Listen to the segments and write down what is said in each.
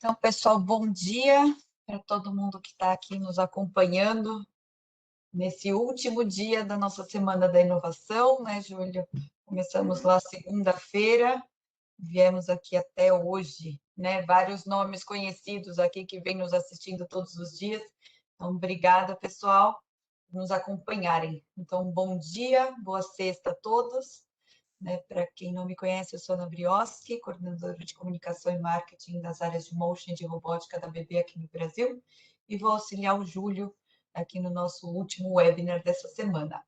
Então, pessoal, bom dia para todo mundo que está aqui nos acompanhando nesse último dia da nossa Semana da Inovação, né, Júlio? Começamos lá segunda-feira, viemos aqui até hoje, né? Vários nomes conhecidos aqui que vêm nos assistindo todos os dias. Então, obrigada, pessoal, por nos acompanharem. Então, bom dia, boa sexta a todos. Né? Para quem não me conhece, eu sou Ana Brioski, coordenadora de comunicação e marketing das áreas de motion e de robótica da BB aqui no Brasil, e vou auxiliar o Júlio aqui no nosso último webinar dessa semana.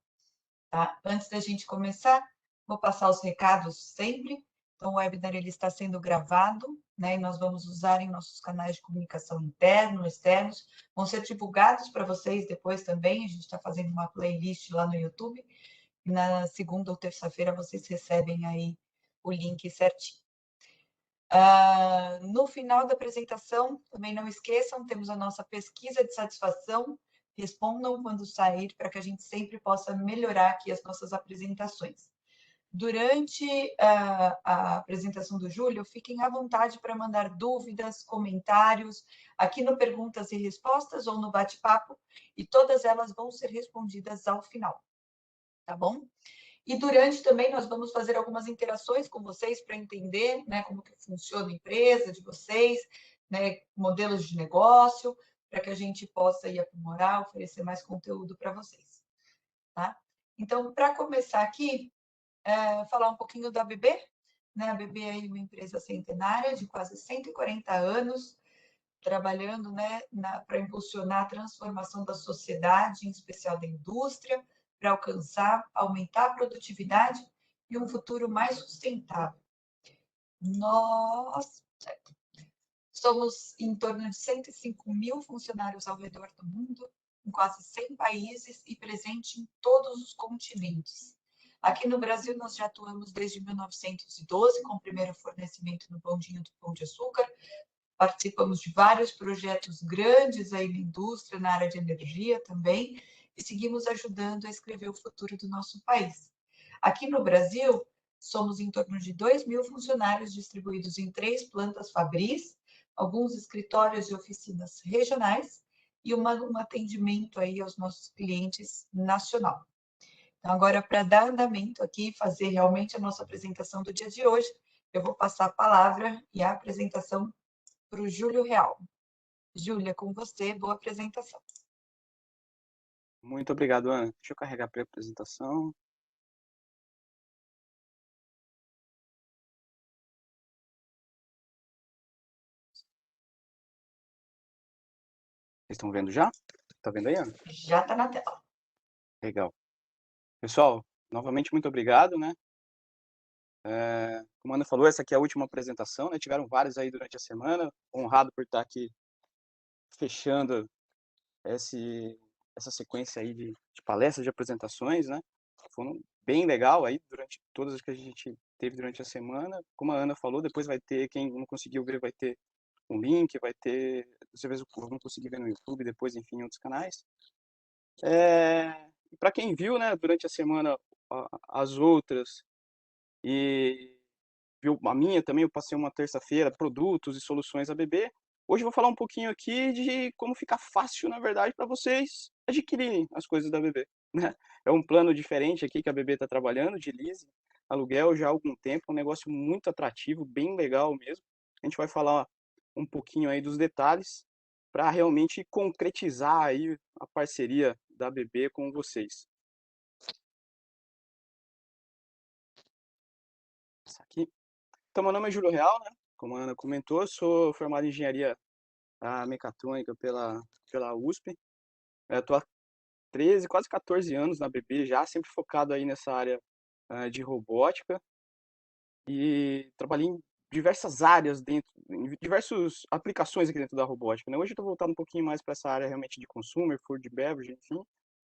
Tá? Antes da gente começar, vou passar os recados sempre. Então, o webinar ele está sendo gravado, né? E nós vamos usar em nossos canais de comunicação internos, externos, vão ser divulgados para vocês depois também. A gente está fazendo uma playlist lá no YouTube. Na segunda ou terça-feira vocês recebem aí o link certinho. No final da apresentação, também não esqueçam, temos a nossa pesquisa de satisfação. Respondam quando sair, para que a gente sempre possa melhorar aqui as nossas apresentações. Durante a apresentação do Júlio, fiquem à vontade para mandar dúvidas, comentários, aqui no Perguntas e Respostas ou no bate-papo, e todas elas vão ser respondidas ao final, tá bom? E durante também nós vamos fazer algumas interações com vocês para entender, né, como que funciona a empresa de vocês, né, modelos de negócio, para que a gente possa ir aprimorar, oferecer mais conteúdo para vocês, tá? Então, para começar aqui, falar um pouquinho da BB, né? A BB é uma empresa centenária de quase 140 anos, trabalhando, né, para impulsionar a transformação da sociedade, em especial da indústria, para alcançar, aumentar a produtividade e um futuro mais sustentável. Nós somos em torno de 105 mil funcionários ao redor do mundo, em quase 100 países e presente em todos os continentes. Aqui no Brasil, nós já atuamos desde 1912, com o primeiro fornecimento no bondinho do Pão de Açúcar. Participamos de vários projetos grandes aí na indústria, na área de energia também, e seguimos ajudando a escrever o futuro do nosso país. Aqui no Brasil, somos em torno de 2 mil funcionários distribuídos em 3 plantas fabris, alguns escritórios e oficinas regionais, e um atendimento aí aos nossos clientes nacional. Então, agora, para dar andamento aqui, fazer realmente a nossa apresentação do dia de hoje, eu vou passar a palavra e a apresentação para o Júlio Real. Júlia, com você, boa apresentação. Muito obrigado, Ana. Deixa eu carregar a apresentação. Vocês estão vendo já? Tá vendo aí, Ana? Já está na tela. Legal. Pessoal, novamente muito obrigado, né? Como a Ana falou, essa aqui é a última apresentação, né? Tiveram várias aí durante a semana. Honrado por estar aqui fechando essa sequência aí de palestras, de apresentações, né? Foram bem legal aí durante todas as que a gente teve durante a semana. Como a Ana falou, depois vai ter, quem não conseguiu ver, vai ter um link, vai ter, às vezes eu não consegui ver no YouTube, depois, enfim, em outros canais. Para quem viu, né, durante a semana as outras e viu a minha também, eu passei uma terça-feira, produtos e soluções ABB. Hoje eu vou falar um pouquinho aqui de como ficar fácil, na verdade, para vocês adquirirem as coisas da ABB, né? É um plano diferente aqui que a ABB está trabalhando, de leasing, aluguel já há algum tempo, um negócio muito atrativo, bem legal mesmo. A gente vai falar um pouquinho aí dos detalhes para realmente concretizar aí a parceria da ABB com vocês. Essa aqui. Então, meu nome é Júlio Real, né? Como a Ana comentou, sou formado em engenharia mecatrônica pela USP. Estou há 13, quase 14 anos na ABB já, sempre focado aí nessa área de robótica. E trabalhei em diversas áreas em diversas aplicações aqui dentro da robótica, né? Hoje eu estou voltado um pouquinho mais para essa área realmente de consumer, food beverage, enfim.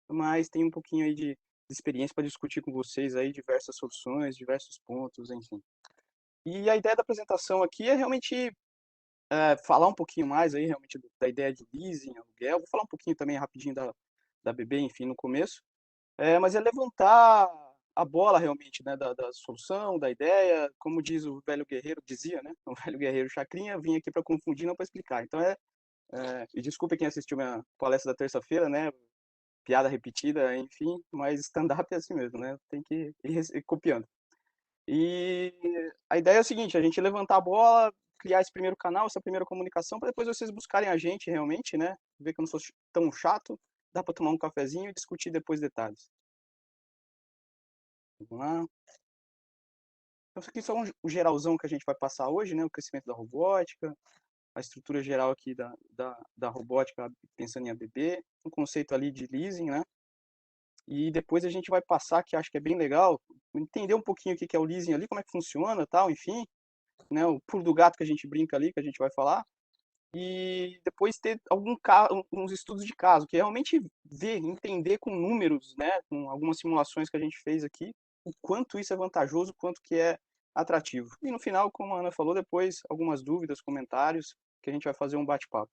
Mas tem um pouquinho aí de experiência para discutir com vocês aí diversas soluções, diversos pontos, enfim. E a ideia da apresentação aqui é realmente falar um pouquinho mais aí realmente da ideia de leasing, aluguel. Vou falar um pouquinho também rapidinho da BB, enfim, no começo. Mas é levantar a bola realmente, né, da solução, da ideia, como diz o velho guerreiro, dizia, né, o velho guerreiro Chacrinha, vim aqui para confundir, não para explicar. Então e desculpe quem assistiu minha palestra da terça-feira, né, piada repetida, enfim, mas stand-up é assim mesmo, né, tem que ir copiando. E a ideia é o seguinte, a gente levantar a bola, criar esse primeiro canal, essa primeira comunicação, para depois vocês buscarem a gente realmente, né, ver que eu não sou tão chato, dá para tomar um cafezinho e discutir depois detalhes. Vamos lá. Então, isso aqui só o geralzão que a gente vai passar hoje, né? O crescimento da robótica, a estrutura geral aqui da robótica, pensando em ABB, um conceito ali de leasing, né? E depois a gente vai passar, que acho que é bem legal, entender um pouquinho o que é o leasing ali, como é que funciona, tal, enfim, né? O pulo do gato que a gente brinca ali, que a gente vai falar. E depois ter uns estudos de caso, que é realmente ver, entender com números, né, com algumas simulações que a gente fez aqui, o quanto isso é vantajoso, o quanto que é atrativo. E no final, como a Ana falou, depois algumas dúvidas, comentários, que a gente vai fazer um bate-papo.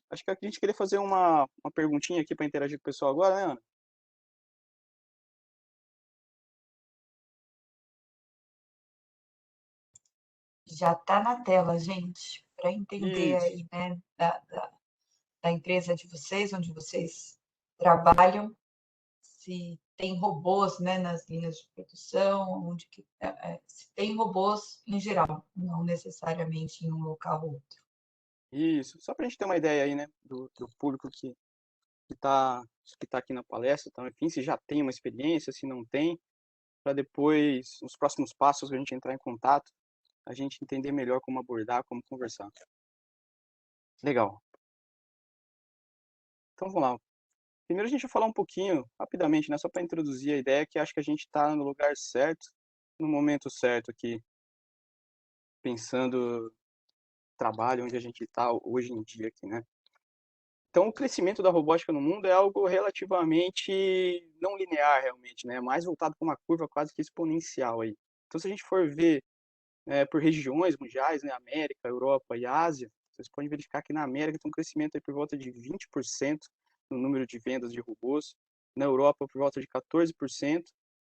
Acho que a gente queria fazer uma perguntinha aqui para interagir com o pessoal agora, né, Ana? Já está na tela, gente, para entender Isso, aí, né, da empresa de vocês, onde vocês trabalham, se tem robôs, né, nas linhas de produção, se tem robôs em geral, não necessariamente em um local ou outro. isso. Só para a gente ter uma ideia aí, né, do público que está que tá aqui na palestra, então, enfim, se já tem uma experiência, se não tem, para depois, nos próximos passos, a gente entrar em contato, a gente entender melhor como abordar, como conversar. Legal. Então vamos lá. Primeiro a gente vai falar um pouquinho, rapidamente, né, só para introduzir a ideia, que acho que a gente está no lugar certo, no momento certo aqui, pensando no trabalho onde a gente está hoje em dia aqui, né? Então, o crescimento da robótica no mundo é algo relativamente não linear, realmente, né? Mais voltado para uma curva quase que exponencial aí. Então, se a gente for ver por regiões mundiais, né, América, Europa e Ásia, vocês podem verificar que na América tem um crescimento aí por volta de 20% no número de vendas de robôs, na Europa por volta de 14%,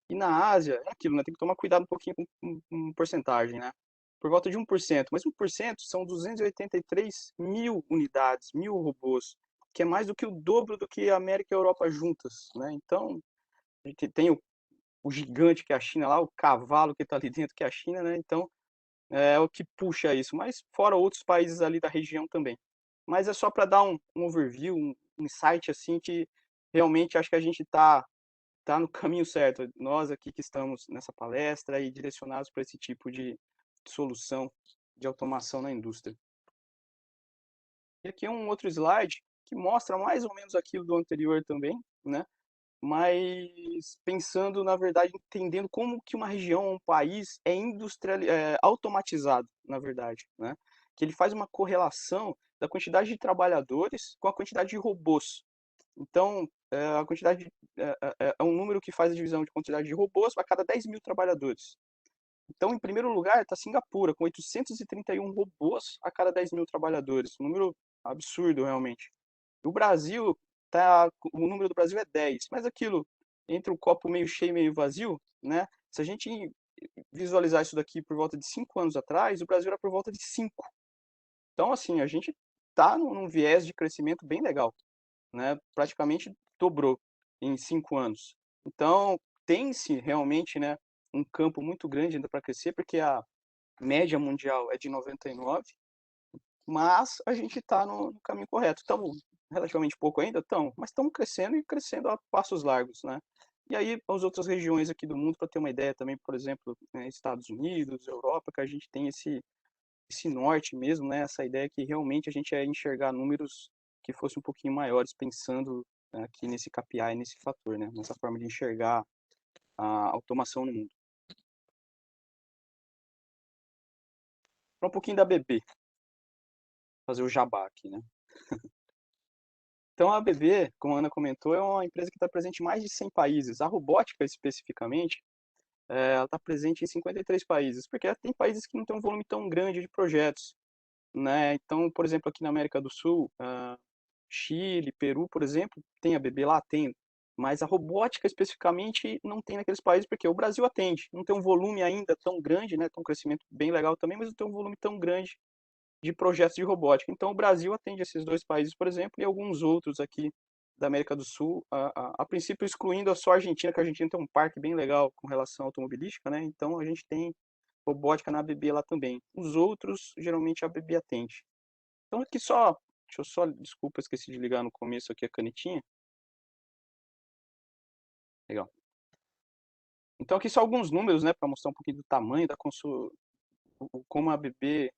e na Ásia, é aquilo, né, tem que tomar cuidado um pouquinho com porcentagem, né? Por volta de 1%, mas 1% são 283 mil unidades, mil robôs, que é mais do que o dobro do que a América e a Europa juntas, né? Então, a gente tem o gigante que é a China lá, o cavalo que está ali dentro que é a China, né? Então, é o que puxa isso, mas fora outros países ali da região também. Mas é só para dar um overview, um insight assim que realmente acho que a gente tá no caminho certo. Nós aqui que estamos nessa palestra e direcionados para esse tipo de solução de automação na indústria. E aqui é um outro slide que mostra mais ou menos aquilo do anterior também, né? Mas pensando, na verdade, entendendo como que uma região, um país é automatizado, na verdade, né? Que ele faz uma correlação da quantidade de trabalhadores com a quantidade de robôs. Então, a quantidade é um número que faz a divisão de quantidade de robôs a cada 10 mil trabalhadores. Então, em primeiro lugar, está Singapura, com 831 robôs a cada 10 mil trabalhadores. Um número absurdo, realmente. O Brasil, o número do Brasil é 10, mas aquilo, entre o copo meio cheio e meio vazio, né? Se a gente visualizar isso daqui por volta de 5 anos atrás, o Brasil era por volta de 5. Então, assim, a gente está num viés de crescimento bem legal, né? Praticamente dobrou em 5 anos. Então, tem-se realmente, né, um campo muito grande ainda para crescer, porque a média mundial é de 99, mas a gente está no caminho correto. Estamos relativamente pouco ainda, mas estamos crescendo e crescendo a passos largos, né? E aí, as outras regiões aqui do mundo, para ter uma ideia também, por exemplo, né, Estados Unidos, Europa, que a gente tem esse norte mesmo, né? Essa ideia que realmente a gente ia enxergar números que fossem um pouquinho maiores, pensando aqui nesse KPI, nesse fator, né? Nessa forma de enxergar a automação no mundo. Para um pouquinho da BB, fazer o jabá aqui, né? Então, a ABB, como a Ana comentou, é uma empresa que está presente em mais de 100 países. A robótica, especificamente, ela está presente em 53 países, porque tem países que não têm um volume tão grande de projetos, né? Então, por exemplo, aqui na América do Sul, Chile, Peru, por exemplo, tem a ABB lá, tem mas a robótica especificamente não tem naqueles países, porque o Brasil atende, não tem um volume ainda tão grande, né, tem um crescimento bem legal também, mas não tem um volume tão grande de projetos de robótica. Então, o Brasil atende esses dois países, por exemplo, e alguns outros aqui da América do Sul, a princípio excluindo só a Argentina, que a Argentina tem um parque bem legal com relação à automobilística, né? Então, a gente tem robótica na ABB lá também. Os outros, geralmente, a ABB atende. Então, aqui só, deixa eu só, desculpa, esqueci de ligar no começo aqui a canetinha. Legal. Então, aqui só alguns números, né, para mostrar um pouquinho do tamanho da como a ABB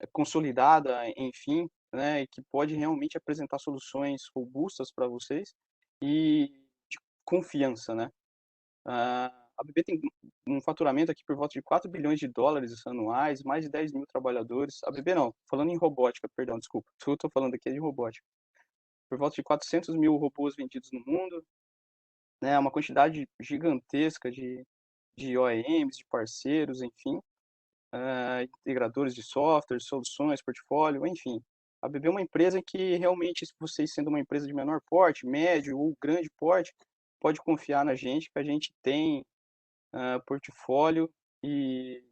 é consolidada, enfim, né, e que pode realmente apresentar soluções robustas para vocês e de confiança, né? A BB tem um faturamento aqui por volta de 4 bilhões de dólares anuais, mais de 10 mil trabalhadores. A BB não, falando em robótica, perdão, desculpa. Tudo que eu estou falando aqui é de robótica. Por volta de 400 mil robôs vendidos no mundo, né? Uma quantidade gigantesca de OEMs, de parceiros, enfim, integradores de software, soluções, portfólio, enfim. A BB é uma empresa que realmente, se vocês sendo uma empresa de menor porte, médio ou grande porte, pode confiar na gente, que a gente tem portfólio e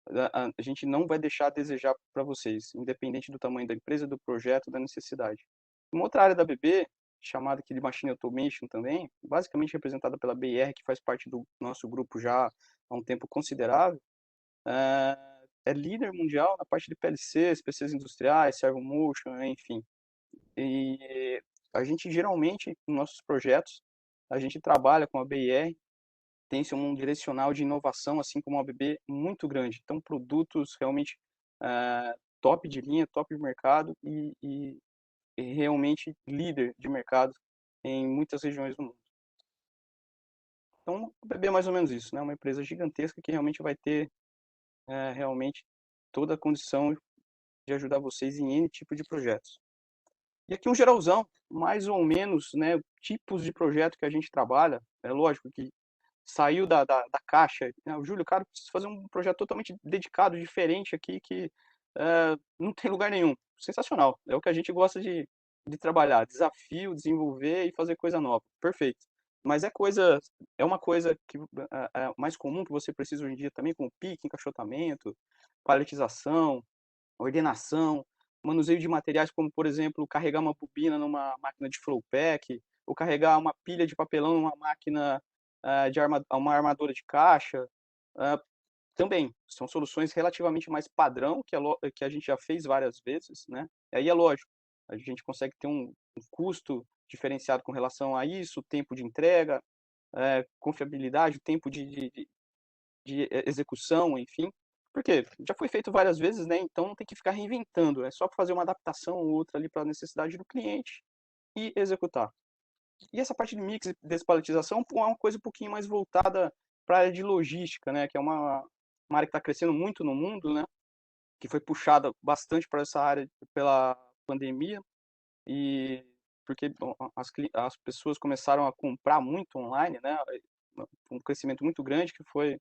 a gente não vai deixar a desejar para vocês, independente do tamanho da empresa, do projeto, da necessidade. Uma outra área da BB, chamada aqui de Machine Automation também, basicamente representada pela BR, que faz parte do nosso grupo já há um tempo considerável, é líder mundial na parte de PLCs, PCs industriais, servo motion, enfim. E a gente geralmente, nos nossos projetos, a gente trabalha com a BR, tem um direcional de inovação, assim como a ABB, muito grande. Então, produtos realmente top de linha, top de mercado e realmente líder de mercado em muitas regiões do mundo. Então, a ABB é mais ou menos isso, né? Uma empresa gigantesca que realmente vai ter realmente toda a condição de ajudar vocês em N tipo de projetos. E aqui um geralzão, mais ou menos, né, tipos de projeto que a gente trabalha. É lógico que saiu da caixa. O Júlio, cara, preciso fazer um projeto totalmente dedicado, diferente aqui, que não tem lugar nenhum. Sensacional. É o que a gente gosta de trabalhar. Desafio, desenvolver e fazer coisa nova. Perfeito. Mas é uma coisa que é mais comum que você precisa hoje em dia também, como pique, encaixotamento, paletização, ordenação, manuseio de materiais como, por exemplo, carregar uma bobina numa máquina de flowpack, ou carregar uma pilha de papelão numa máquina uma armadura de caixa. ah, Também são soluções relativamente mais padrão, que a gente já fez várias vezes, né? E aí é lógico, a gente consegue ter um custo diferenciado com relação a isso, tempo de entrega, confiabilidade, tempo de execução, enfim. Porque já foi feito várias vezes, né? Então não tem que ficar reinventando, é só fazer uma adaptação ou outra ali para a necessidade do cliente e executar. E essa parte de mix e despaletização é uma coisa um pouquinho mais voltada para a área de logística, né? Que é uma área que está crescendo muito no mundo, né? Que foi puxada bastante para essa área pela pandemia e porque as pessoas começaram a comprar muito online, né? Um crescimento muito grande que foi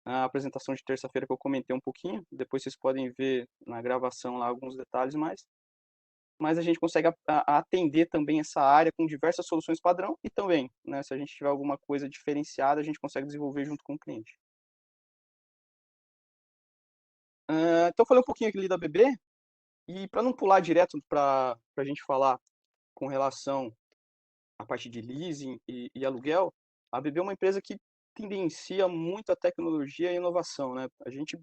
a apresentação de terça-feira que eu comentei um pouquinho. Depois vocês podem ver na gravação lá alguns detalhes mais. Mas a gente consegue atender também essa área com diversas soluções padrão e também, né, se a gente tiver alguma coisa diferenciada, a gente consegue desenvolver junto com o cliente. Então, eu falei um pouquinho aqui da BB, e para não pular direto para a gente falar com relação à parte de leasing e aluguel, a BB é uma empresa que tendencia muito a tecnologia e inovação, né? A gente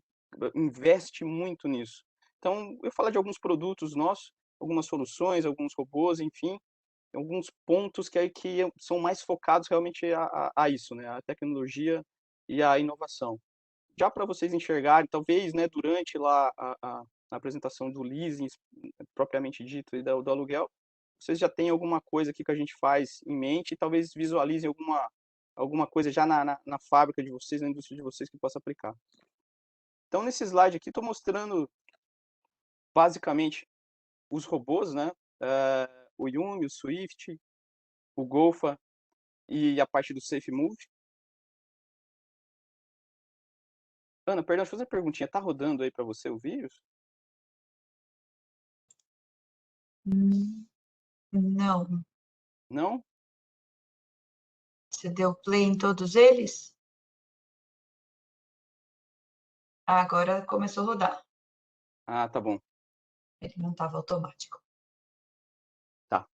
investe muito nisso. Então, eu falo de alguns produtos nossos, algumas soluções, alguns robôs, enfim, alguns pontos que são mais focados realmente a isso, né? A tecnologia e a inovação. Já para vocês enxergarem, talvez, né, durante lá a apresentação do leasing propriamente dito e do aluguel, vocês já têm alguma coisa aqui que a gente faz em mente e talvez visualizem alguma coisa já na fábrica de vocês, na indústria de vocês que possa aplicar. Então, nesse slide aqui, estou mostrando basicamente os robôs, né? O Yumi, o Swift, o Golfa e a parte do Safe Move. Ana, perdão, deixa eu fazer uma perguntinha. Tá rodando aí para você o vírus? Não. Não? Você deu play em todos eles? Ah, agora começou a rodar. Ah, tá bom. Ele não estava automático. Tá.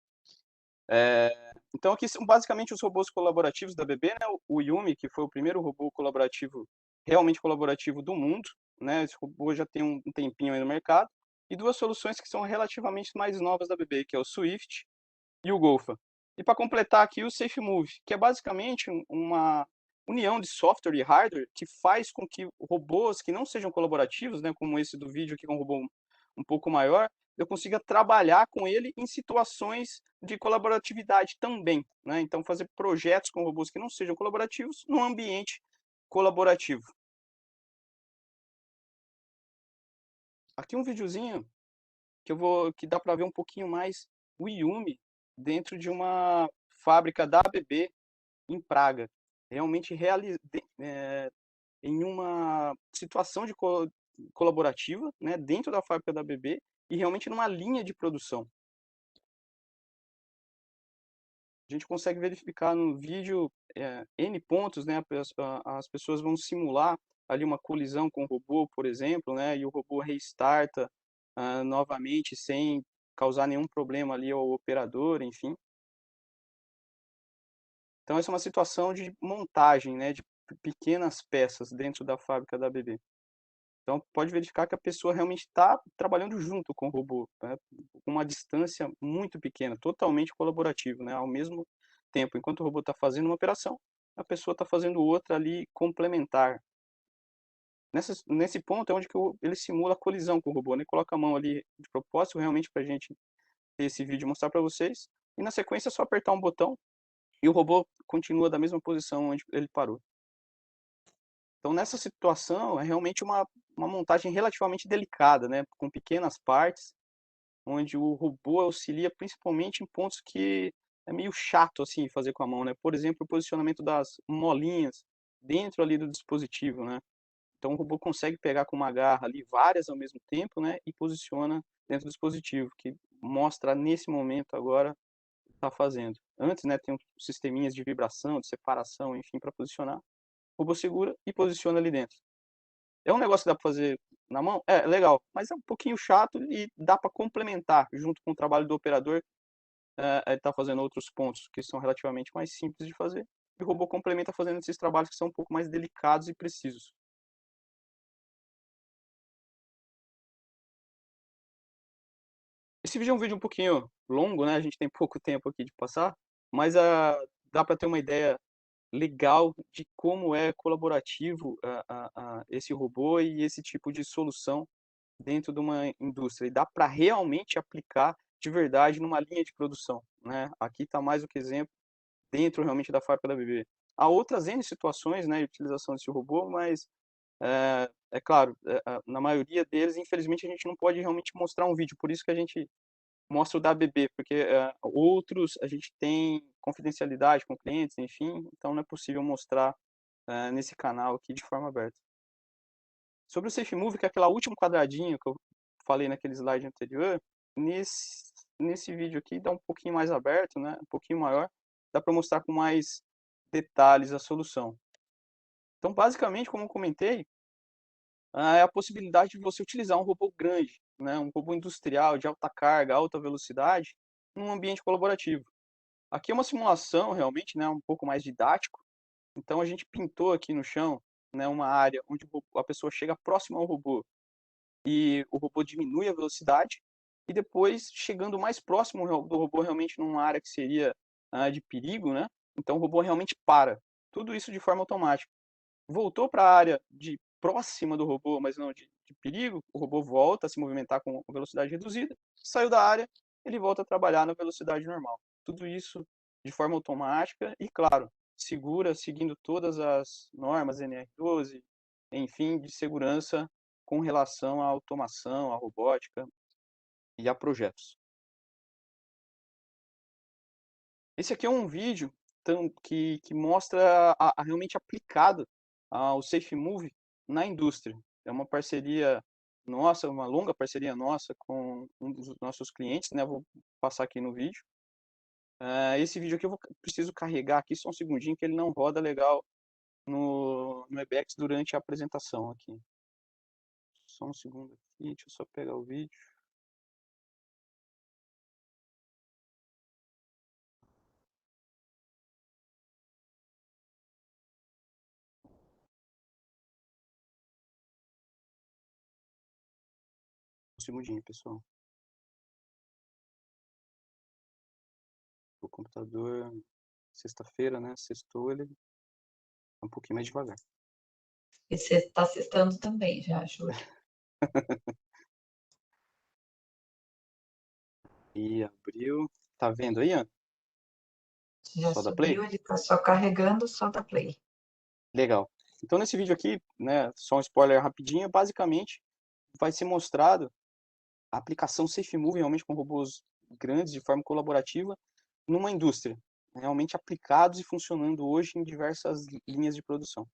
Então aqui são basicamente os robôs colaborativos da BB, né? O Yumi, que foi o primeiro robô colaborativo, realmente colaborativo do mundo, né? Esse robô já tem um tempinho aí no mercado. E duas soluções que são relativamente mais novas da BB, que é o Swift e o Golfa. E para completar aqui o SafeMove, que é basicamente uma união de software e hardware que faz com que robôs que não sejam colaborativos, né, como esse do vídeo aqui, que é um robô um pouco maior, eu consiga trabalhar com ele em situações de colaboratividade também, né? Então fazer projetos com robôs que não sejam colaborativos num ambiente colaborativo. Aqui um videozinho que dá para ver um pouquinho mais o Yumi dentro de uma fábrica da ABB em Praga, realmente em uma situação de colaborativa, né, dentro da fábrica da ABB e realmente numa linha de produção. A gente consegue verificar no vídeo N pontos, né, as pessoas vão simular ali uma colisão com o robô, por exemplo, né, e o robô restarta novamente sem causar nenhum problema ali ao operador, enfim. Então essa é uma situação de montagem, né, de pequenas peças dentro da fábrica da ABB. Então pode verificar que a pessoa realmente está trabalhando junto com o robô, né, com uma distância muito pequena, totalmente colaborativo, né, ao mesmo tempo. Enquanto o robô está fazendo uma operação, a pessoa está fazendo outra ali complementar. Nesse ponto é onde que ele simula a colisão com o robô, né? Coloca a mão ali de propósito realmente para a gente ter esse vídeo e mostrar para vocês. E na sequência é só apertar um botão e o robô continua da mesma posição onde ele parou. Então, nessa situação, é realmente uma montagem relativamente delicada, né? Com pequenas partes, onde o robô auxilia principalmente em pontos que é meio chato assim fazer com a mão, né? Por exemplo, o posicionamento das molinhas dentro ali do dispositivo, né? Então, o robô consegue pegar com uma garra ali várias ao mesmo tempo, né? E posiciona dentro do dispositivo, que mostra nesse momento agora está fazendo. Antes, né, tem um sisteminhas de vibração, de separação, enfim, para posicionar. O robô segura e posiciona ali dentro. É um negócio que dá para fazer na mão? É, legal, mas é um pouquinho chato e dá para complementar junto com o trabalho do operador. Ele está fazendo outros pontos que são relativamente mais simples de fazer. E o robô complementa fazendo esses trabalhos que são um pouco mais delicados e precisos. Esse vídeo é um vídeo um pouquinho longo, né? A gente tem pouco tempo aqui de passar, mas dá para ter uma ideia legal de como é colaborativo esse robô e esse tipo de solução dentro de uma indústria. E dá para realmente aplicar de verdade numa linha de produção, né? Aqui está mais do que exemplo dentro realmente da fábrica da BB. Há outras N situações, né, de utilização desse robô, mas é claro, na maioria deles, infelizmente, a gente não pode realmente mostrar um vídeo, por isso que a gente mostra o da ABB, porque outros a gente tem confidencialidade com clientes, enfim, então não é possível mostrar nesse canal aqui de forma aberta. Sobre o SafeMove, que é aquela última quadradinho que eu falei naquele slide anterior, nesse vídeo aqui dá um pouquinho mais aberto, né, um pouquinho maior, dá para mostrar com mais detalhes a solução. Então, basicamente, como eu comentei, é a possibilidade de você utilizar um robô grande, né, um robô industrial de alta carga, alta velocidade, num ambiente colaborativo. Aqui é uma simulação realmente, né, um pouco mais didático. Então a gente pintou aqui no chão, né, uma área onde a pessoa chega próximo ao robô e o robô diminui a velocidade e depois chegando mais próximo do robô realmente numa área que seria de perigo, né? Então o robô realmente para. Tudo isso de forma automática. Voltou para a área de próxima do robô, mas não de perigo, o robô volta a se movimentar com velocidade reduzida, saiu da área, ele volta a trabalhar na velocidade normal. Tudo isso de forma automática e, claro, segura, seguindo todas as normas NR12, enfim, de segurança com relação à automação, à robótica e a projetos. Esse aqui é um vídeo que mostra realmente aplicado o SafeMove na indústria. É uma parceria nossa, uma longa parceria nossa com um dos nossos clientes, né? Vou passar aqui no vídeo. Esse vídeo aqui preciso carregar aqui só um segundinho que ele não roda legal no Webex durante a apresentação aqui. Só um segundo aqui, deixa eu só pegar o vídeo. Um segundinho, pessoal. O computador, sexta-feira, né? Sextou, ele é um pouquinho mais devagar. E você está sextando também, já, Júlio. E abriu. Tá vendo aí, Ana? Já Só da Play? subiu, ele está só carregando, só da Play. Legal. Então, nesse vídeo aqui, né, só um spoiler rapidinho, basicamente vai ser mostrado a aplicação SafeMove realmente com robôs grandes de forma colaborativa numa indústria, realmente aplicados e funcionando hoje em diversas linhas de produção.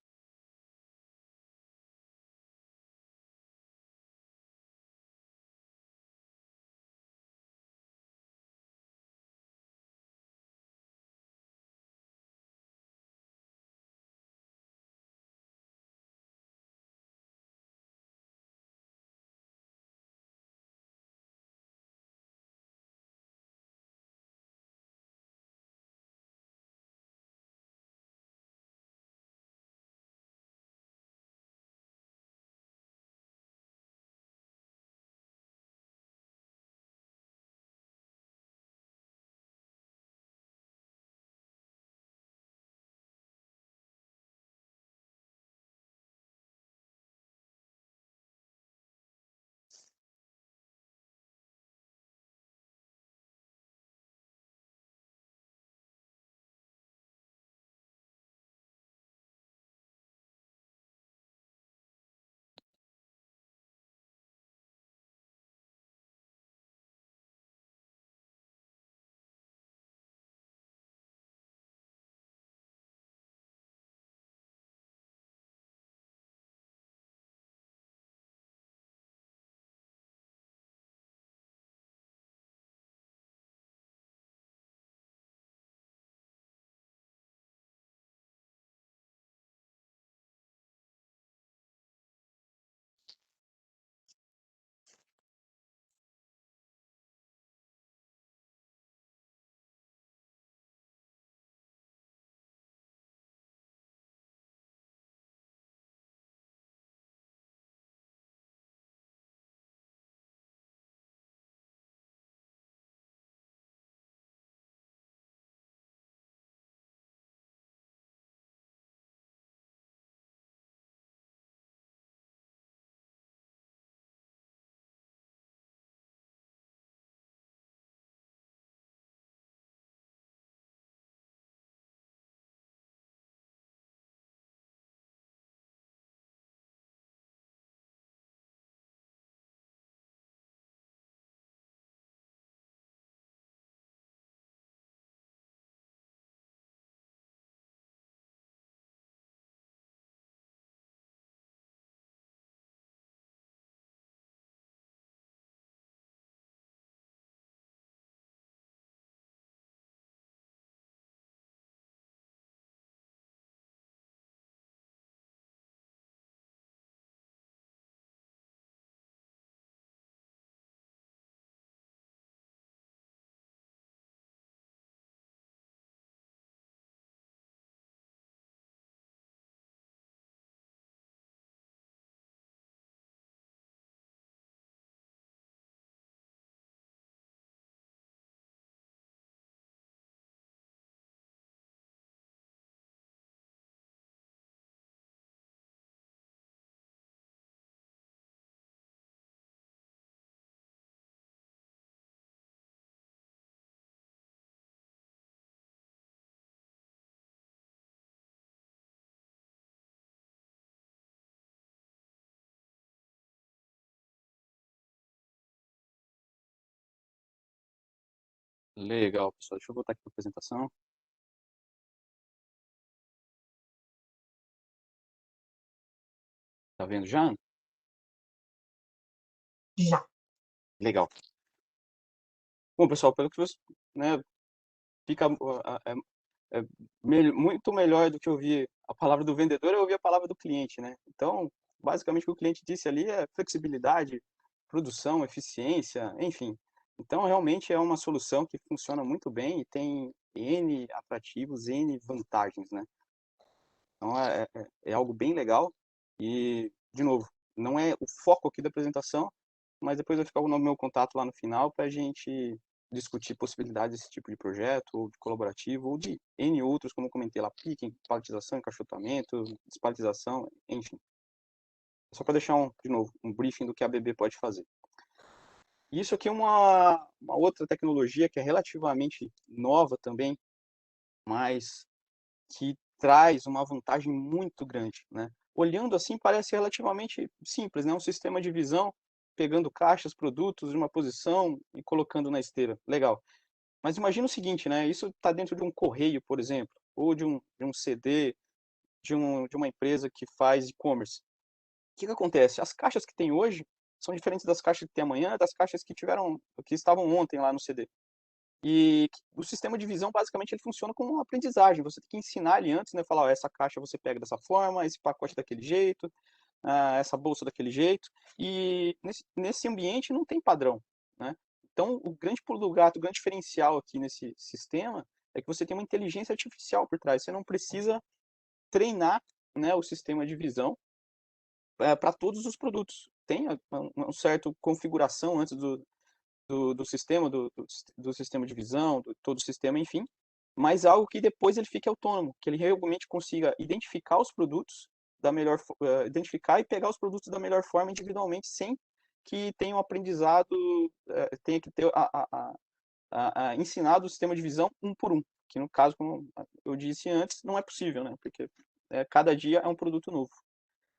Legal, pessoal. Deixa eu voltar aqui para a apresentação. Tá vendo já? Já. Legal. Bom, pessoal, pelo que vocês, né, fica muito melhor do que ouvir a palavra do vendedor, é ouvir a palavra do cliente, né? Então, basicamente o que o cliente disse ali é flexibilidade, produção, eficiência, enfim. Então, realmente é uma solução que funciona muito bem e tem N atrativos, N vantagens, né? Então, é algo bem legal e, de novo, não é o foco aqui da apresentação, mas depois vai ficar o meu contato lá no final para a gente discutir possibilidades desse tipo de projeto, ou de colaborativo, ou de N outros, como eu comentei lá, picking, paletização, encaixotamento, despaletização, enfim. Só para deixar, de novo, um briefing do que a BB pode fazer. Isso aqui é uma outra tecnologia que é relativamente nova também, mas que traz uma vantagem muito grande, né? Olhando assim, parece relativamente simples, né? Um sistema de visão, pegando caixas, produtos de uma posição e colocando na esteira. Legal. Mas imagina o seguinte, né? Isso está dentro de um correio, por exemplo, ou de um CD, de uma empresa que faz e-commerce. O que que acontece? As caixas que tem hoje são diferentes das caixas que tem amanhã, das caixas que estavam ontem lá no CD. E o sistema de visão, basicamente, ele funciona como uma aprendizagem. Você tem que ensinar ali antes, né? Falar, ó, essa caixa você pega dessa forma, esse pacote daquele jeito, essa bolsa daquele jeito. E nesse ambiente não tem padrão, né? Então, o grande pulo do gato, o grande diferencial aqui nesse sistema é que você tem uma inteligência artificial por trás. Você não precisa treinar, né, o sistema de visão para todos os produtos. Tem uma certa configuração antes do sistema, do sistema de visão, todo o sistema, enfim, mas algo que depois ele fique autônomo, que ele realmente consiga identificar os produtos identificar e pegar os produtos da melhor forma individualmente, sem que tenha um aprendizado, tenha que ter ensinado o sistema de visão um por um, que no caso, como eu disse antes, não é possível, né? Porque cada dia é um produto novo.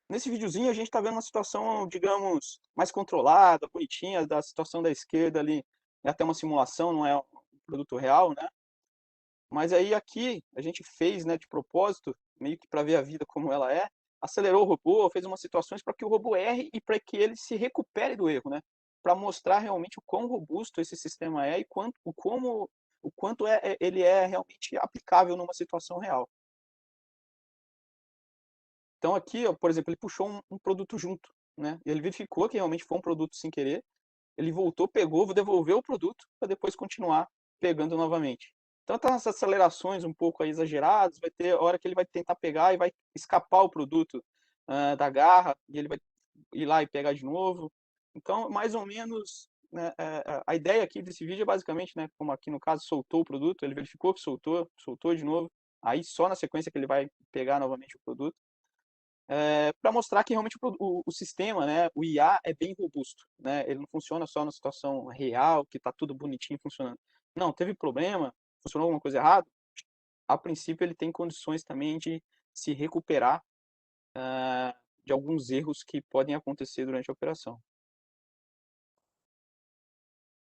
Nesse videozinho a gente está vendo uma situação, digamos, mais controlada, bonitinha, da situação da esquerda ali, é até uma simulação, não é um produto real, né? Mas aí aqui a gente fez, né, de propósito, meio que para ver a vida como ela é, acelerou o robô, fez umas situações para que o robô erre e para que ele se recupere do erro, né? Para mostrar realmente o quão robusto esse sistema é e o quanto ele é realmente aplicável numa situação real. Então aqui, ó, por exemplo, ele puxou um produto junto, né? Ele verificou que realmente foi um produto sem querer, ele voltou, pegou, devolveu o produto para depois continuar pegando novamente. Então tá essas acelerações um pouco aí exageradas, vai ter hora que ele vai tentar pegar e vai escapar o produto da garra, e ele vai ir lá e pegar de novo. Então, mais ou menos, né, a ideia aqui desse vídeo é basicamente, né, como aqui no caso soltou o produto, ele verificou que soltou de novo, aí só na sequência que ele vai pegar novamente o produto para mostrar que realmente o sistema, né, o IA é bem robusto, né? Ele não funciona só na situação real, que está tudo bonitinho funcionando. Não, teve problema, funcionou alguma coisa errada, a princípio ele tem condições também de se recuperar de alguns erros que podem acontecer durante a operação.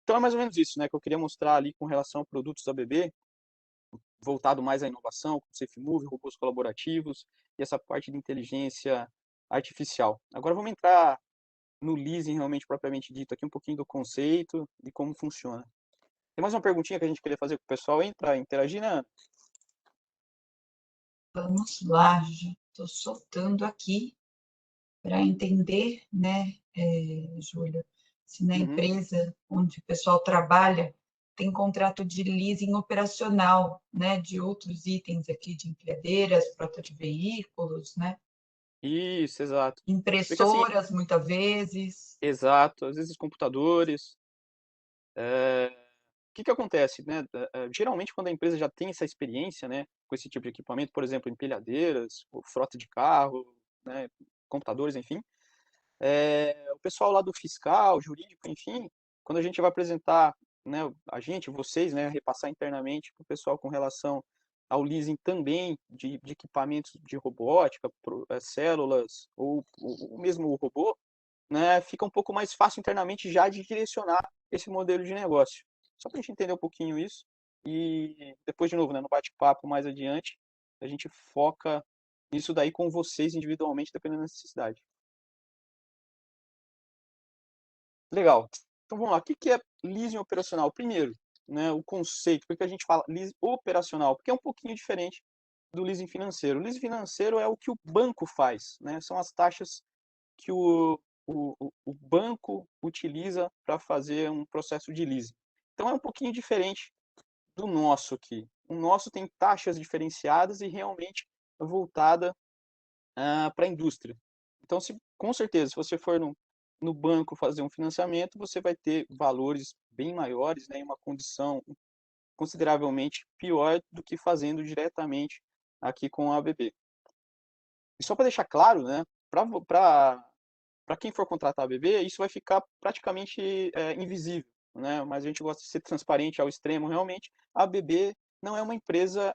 Então é mais ou menos isso, né, que eu queria mostrar ali com relação a produtos da BB, voltado mais à inovação, com SafeMove, robôs colaborativos e essa parte de inteligência artificial. Agora vamos entrar no leasing realmente propriamente dito aqui, um pouquinho do conceito e como funciona. Tem mais uma perguntinha que a gente queria fazer com o pessoal aí para interagir, né? Vamos lá, estou soltando aqui para entender, né, Júlio, se na Uhum. empresa onde o pessoal trabalha tem contrato de leasing operacional, né, de outros itens aqui, de empilhadeiras, frota de veículos, né, Isso, exato. Porque assim, impressoras, muitas vezes. exato, às vezes computadores. O que que acontece, né? Geralmente quando a empresa já tem essa experiência, né, com esse tipo de equipamento, por exemplo, empilhadeiras, ou frota de carro, né, computadores, enfim, o pessoal lá do fiscal, jurídico, enfim, quando a gente vai apresentar, né, vocês, né, repassar internamente para o pessoal com relação ao leasing também de equipamentos de robótica, células ou mesmo o robô, né, fica um pouco mais fácil internamente já de direcionar esse modelo de negócio. Só para a gente entender um pouquinho isso e depois, de novo, né, no bate-papo mais adiante, a gente foca nisso daí com vocês individualmente, dependendo da necessidade. Legal. Então vamos lá. O que é leasing operacional? Primeiro, né, o conceito, porque a gente fala leasing operacional, porque é um pouquinho diferente do leasing financeiro. O leasing financeiro é o que o banco faz, né, são as taxas que o banco utiliza para fazer um processo de leasing. Então é um pouquinho diferente do nosso aqui. O nosso tem taxas diferenciadas e realmente voltada para a indústria. Então, com certeza, se você for no banco fazer um financiamento, você vai ter valores bem maiores, né, em uma condição consideravelmente pior do que fazendo diretamente aqui com a ABB. E só para deixar claro, né, para quem for contratar a ABB, isso vai ficar praticamente invisível, né, mas a gente gosta de ser transparente ao extremo, realmente. A ABB não é uma empresa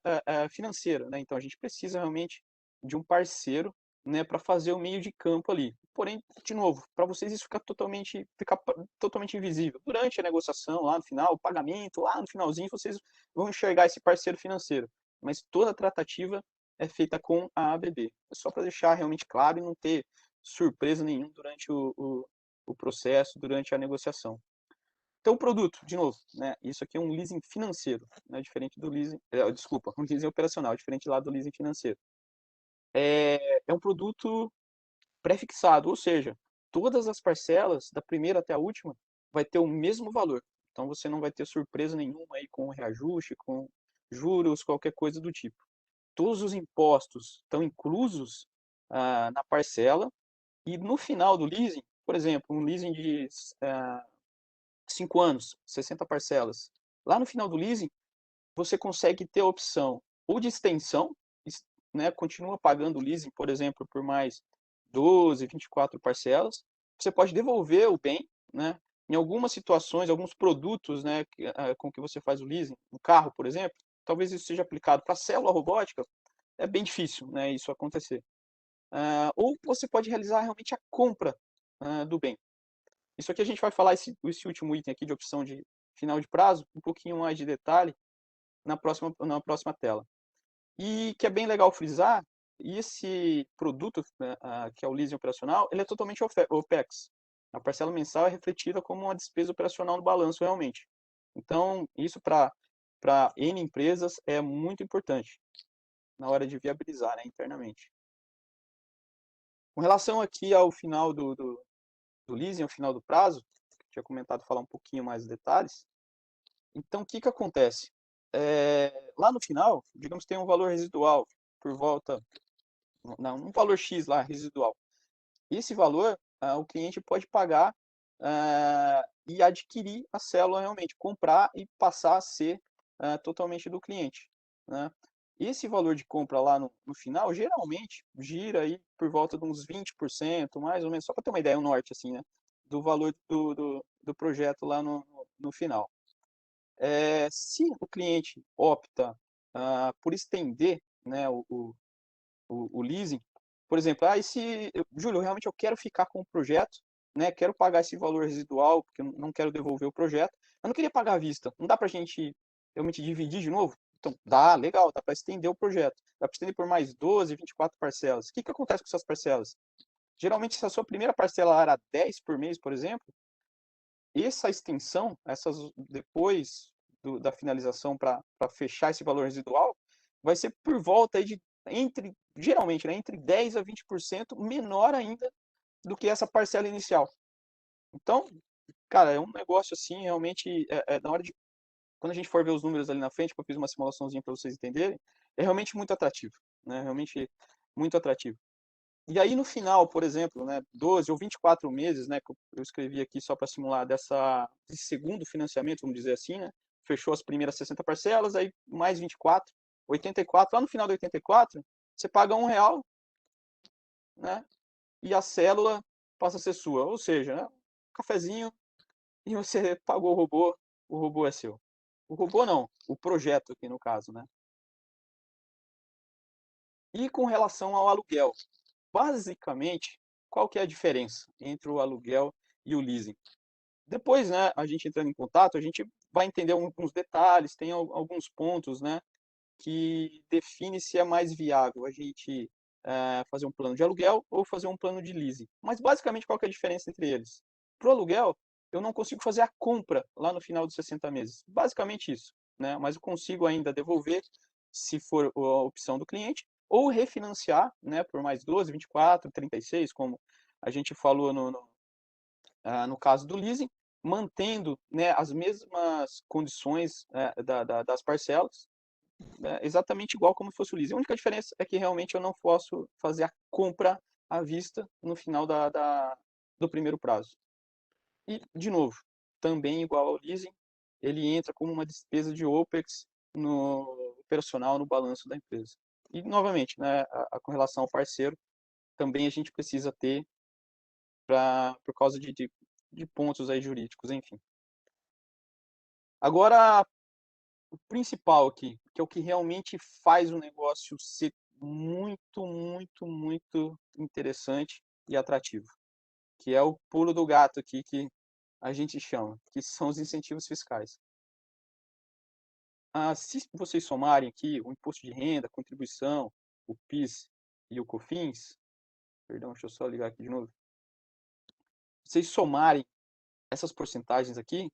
financeira, né, então a gente precisa realmente de um parceiro, né, para fazer o meio de campo ali. Porém, de novo, para vocês isso fica totalmente invisível. Durante a negociação, lá no final, o pagamento, lá no finalzinho, vocês vão enxergar esse parceiro financeiro. Mas toda a tratativa é feita com a ABB. É só para deixar realmente claro e não ter surpresa nenhuma durante o processo, durante a negociação. Então, o produto, de novo, né, isso aqui é um leasing financeiro, né, diferente do leasing, desculpa, um leasing operacional, diferente lá do leasing financeiro. É um produto pré-fixado, ou seja, todas as parcelas, da primeira até a última, vai ter o mesmo valor. Então, você não vai ter surpresa nenhuma aí com reajuste, com juros, qualquer coisa do tipo. Todos os impostos estão inclusos na parcela e no final do leasing, por exemplo, um leasing de 5 anos, 60 parcelas. Lá no final do leasing, você consegue ter a opção ou de extensão, né, continua pagando o leasing, por exemplo, por mais 12, 24 parcelas. Você pode devolver o bem, né? Em algumas situações, alguns produtos, né, com que você faz o leasing, um carro, por exemplo, talvez isso seja aplicado para a célula robótica, é bem difícil, né, isso acontecer. Ou você pode realizar realmente a compra do bem. Isso aqui a gente vai falar, esse último item aqui de opção de final de prazo, um pouquinho mais de detalhe na próxima tela. E que é bem legal frisar, e esse produto, né, que é o leasing operacional, ele é totalmente OPEX. A parcela mensal é refletida como uma despesa operacional no balanço realmente. Então, isso para N empresas é muito importante na hora de viabilizar, né, internamente. Com relação aqui ao final do leasing, ao final do prazo, que eu tinha comentado falar um pouquinho mais de detalhes. Então, o que acontece? Lá no final, digamos que tem um valor residual por volta, não, um valor X lá, residual. Esse valor, o cliente pode pagar e adquirir a célula realmente, comprar e passar a ser totalmente do cliente, né? Esse valor de compra lá no final, geralmente, gira aí por volta de uns 20%, mais ou menos, só para ter uma ideia, um norte, assim, né? Do valor do projeto lá no final. Se o cliente opta por estender, né, o leasing, por exemplo, Júlio, realmente eu quero ficar com o projeto, né, quero pagar esse valor residual, porque eu não quero devolver o projeto, eu não queria pagar à vista, não dá para a gente realmente dividir de novo? Então, dá, legal, dá para estender o projeto, dá para estender por mais 12, 24 parcelas. O que acontece com essas parcelas? Geralmente, se a sua primeira parcela era 10 por mês, por exemplo, essa extensão, depois da finalização para fechar esse valor residual, vai ser por volta aí geralmente, né, entre 10 a 20% menor ainda do que essa parcela inicial. Então, cara, é um negócio assim, realmente, na hora quando a gente for ver os números ali na frente, que eu fiz uma simulaçãozinha para vocês entenderem, é realmente muito atrativo, né? Realmente muito atrativo. E aí no final, por exemplo, né, 12 ou 24 meses, né, que eu escrevi aqui só para simular desse segundo financiamento, vamos dizer assim, né, fechou as primeiras 60 parcelas, aí mais 24, 84, lá no final do 84, você paga R$1, né, e a célula passa a ser sua, ou seja, né, um cafezinho e você pagou o robô é seu. O robô não, o projeto aqui no caso, né. E com relação ao aluguel, basicamente, qual que é a diferença entre o aluguel e o leasing? Depois, né, a gente entrando em contato, a gente vai entender alguns detalhes, tem alguns pontos, né, que define se é mais viável a gente fazer um plano de aluguel ou fazer um plano de leasing. Mas basicamente qual que é a diferença entre eles? Para o aluguel, eu não consigo fazer a compra lá no final dos 60 meses. Basicamente isso, né? Mas eu consigo ainda devolver, se for a opção do cliente, ou refinanciar, né, por mais 12, 24, 36, como a gente falou no caso do leasing, mantendo, né, as mesmas condições das parcelas, né, exatamente igual como fosse o leasing. A única diferença é que realmente eu não posso fazer a compra à vista no final do primeiro prazo. E, de novo, também igual ao leasing, ele entra como uma despesa de OPEX no operacional, no balanço da empresa. E, novamente, né, com relação ao parceiro, também a gente precisa ter por causa de pontos aí jurídicos, enfim. Agora, o principal aqui, que é o que realmente faz o negócio ser muito, muito, muito interessante e atrativo, que é o pulo do gato aqui que a gente chama, que são os incentivos fiscais. Se vocês somarem aqui o imposto de renda, a contribuição, o PIS e o COFINS, perdão, deixa eu só ligar aqui de novo. Se vocês somarem essas porcentagens aqui,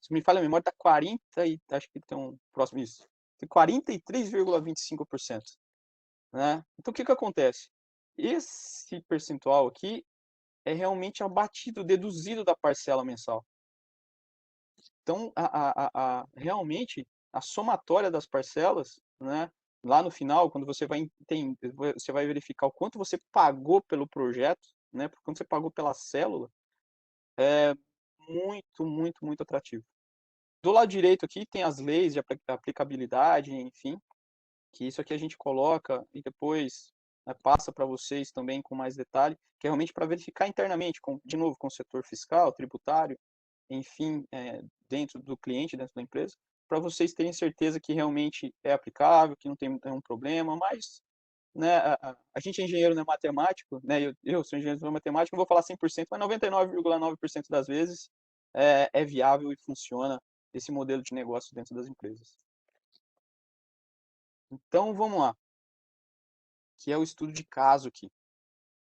se me falha a memória, está 40 e acho que tem um próximo isso. Tem 43,25%, né? Então o que acontece? Esse percentual aqui é realmente abatido, deduzido da parcela mensal. Então, realmente, a somatória das parcelas, né, lá no final, quando você vai verificar o quanto você pagou pelo projeto, né, quanto você pagou pela célula, é muito, muito, muito atrativo. Do lado direito aqui tem as leis de aplicabilidade, enfim, que isso aqui a gente coloca e depois, né, passa para vocês também com mais detalhe, que é realmente para verificar internamente, de novo, com o setor fiscal, tributário, enfim, dentro do cliente, dentro da empresa, para vocês terem certeza que realmente é aplicável, que não tem nenhum problema, mas, né, a gente é engenheiro, não é matemático, né, eu sou engenheiro, não é matemático, não vou falar 100%, mas 99,9% das vezes é viável e funciona esse modelo de negócio dentro das empresas. Então, vamos lá, que é o estudo de caso aqui.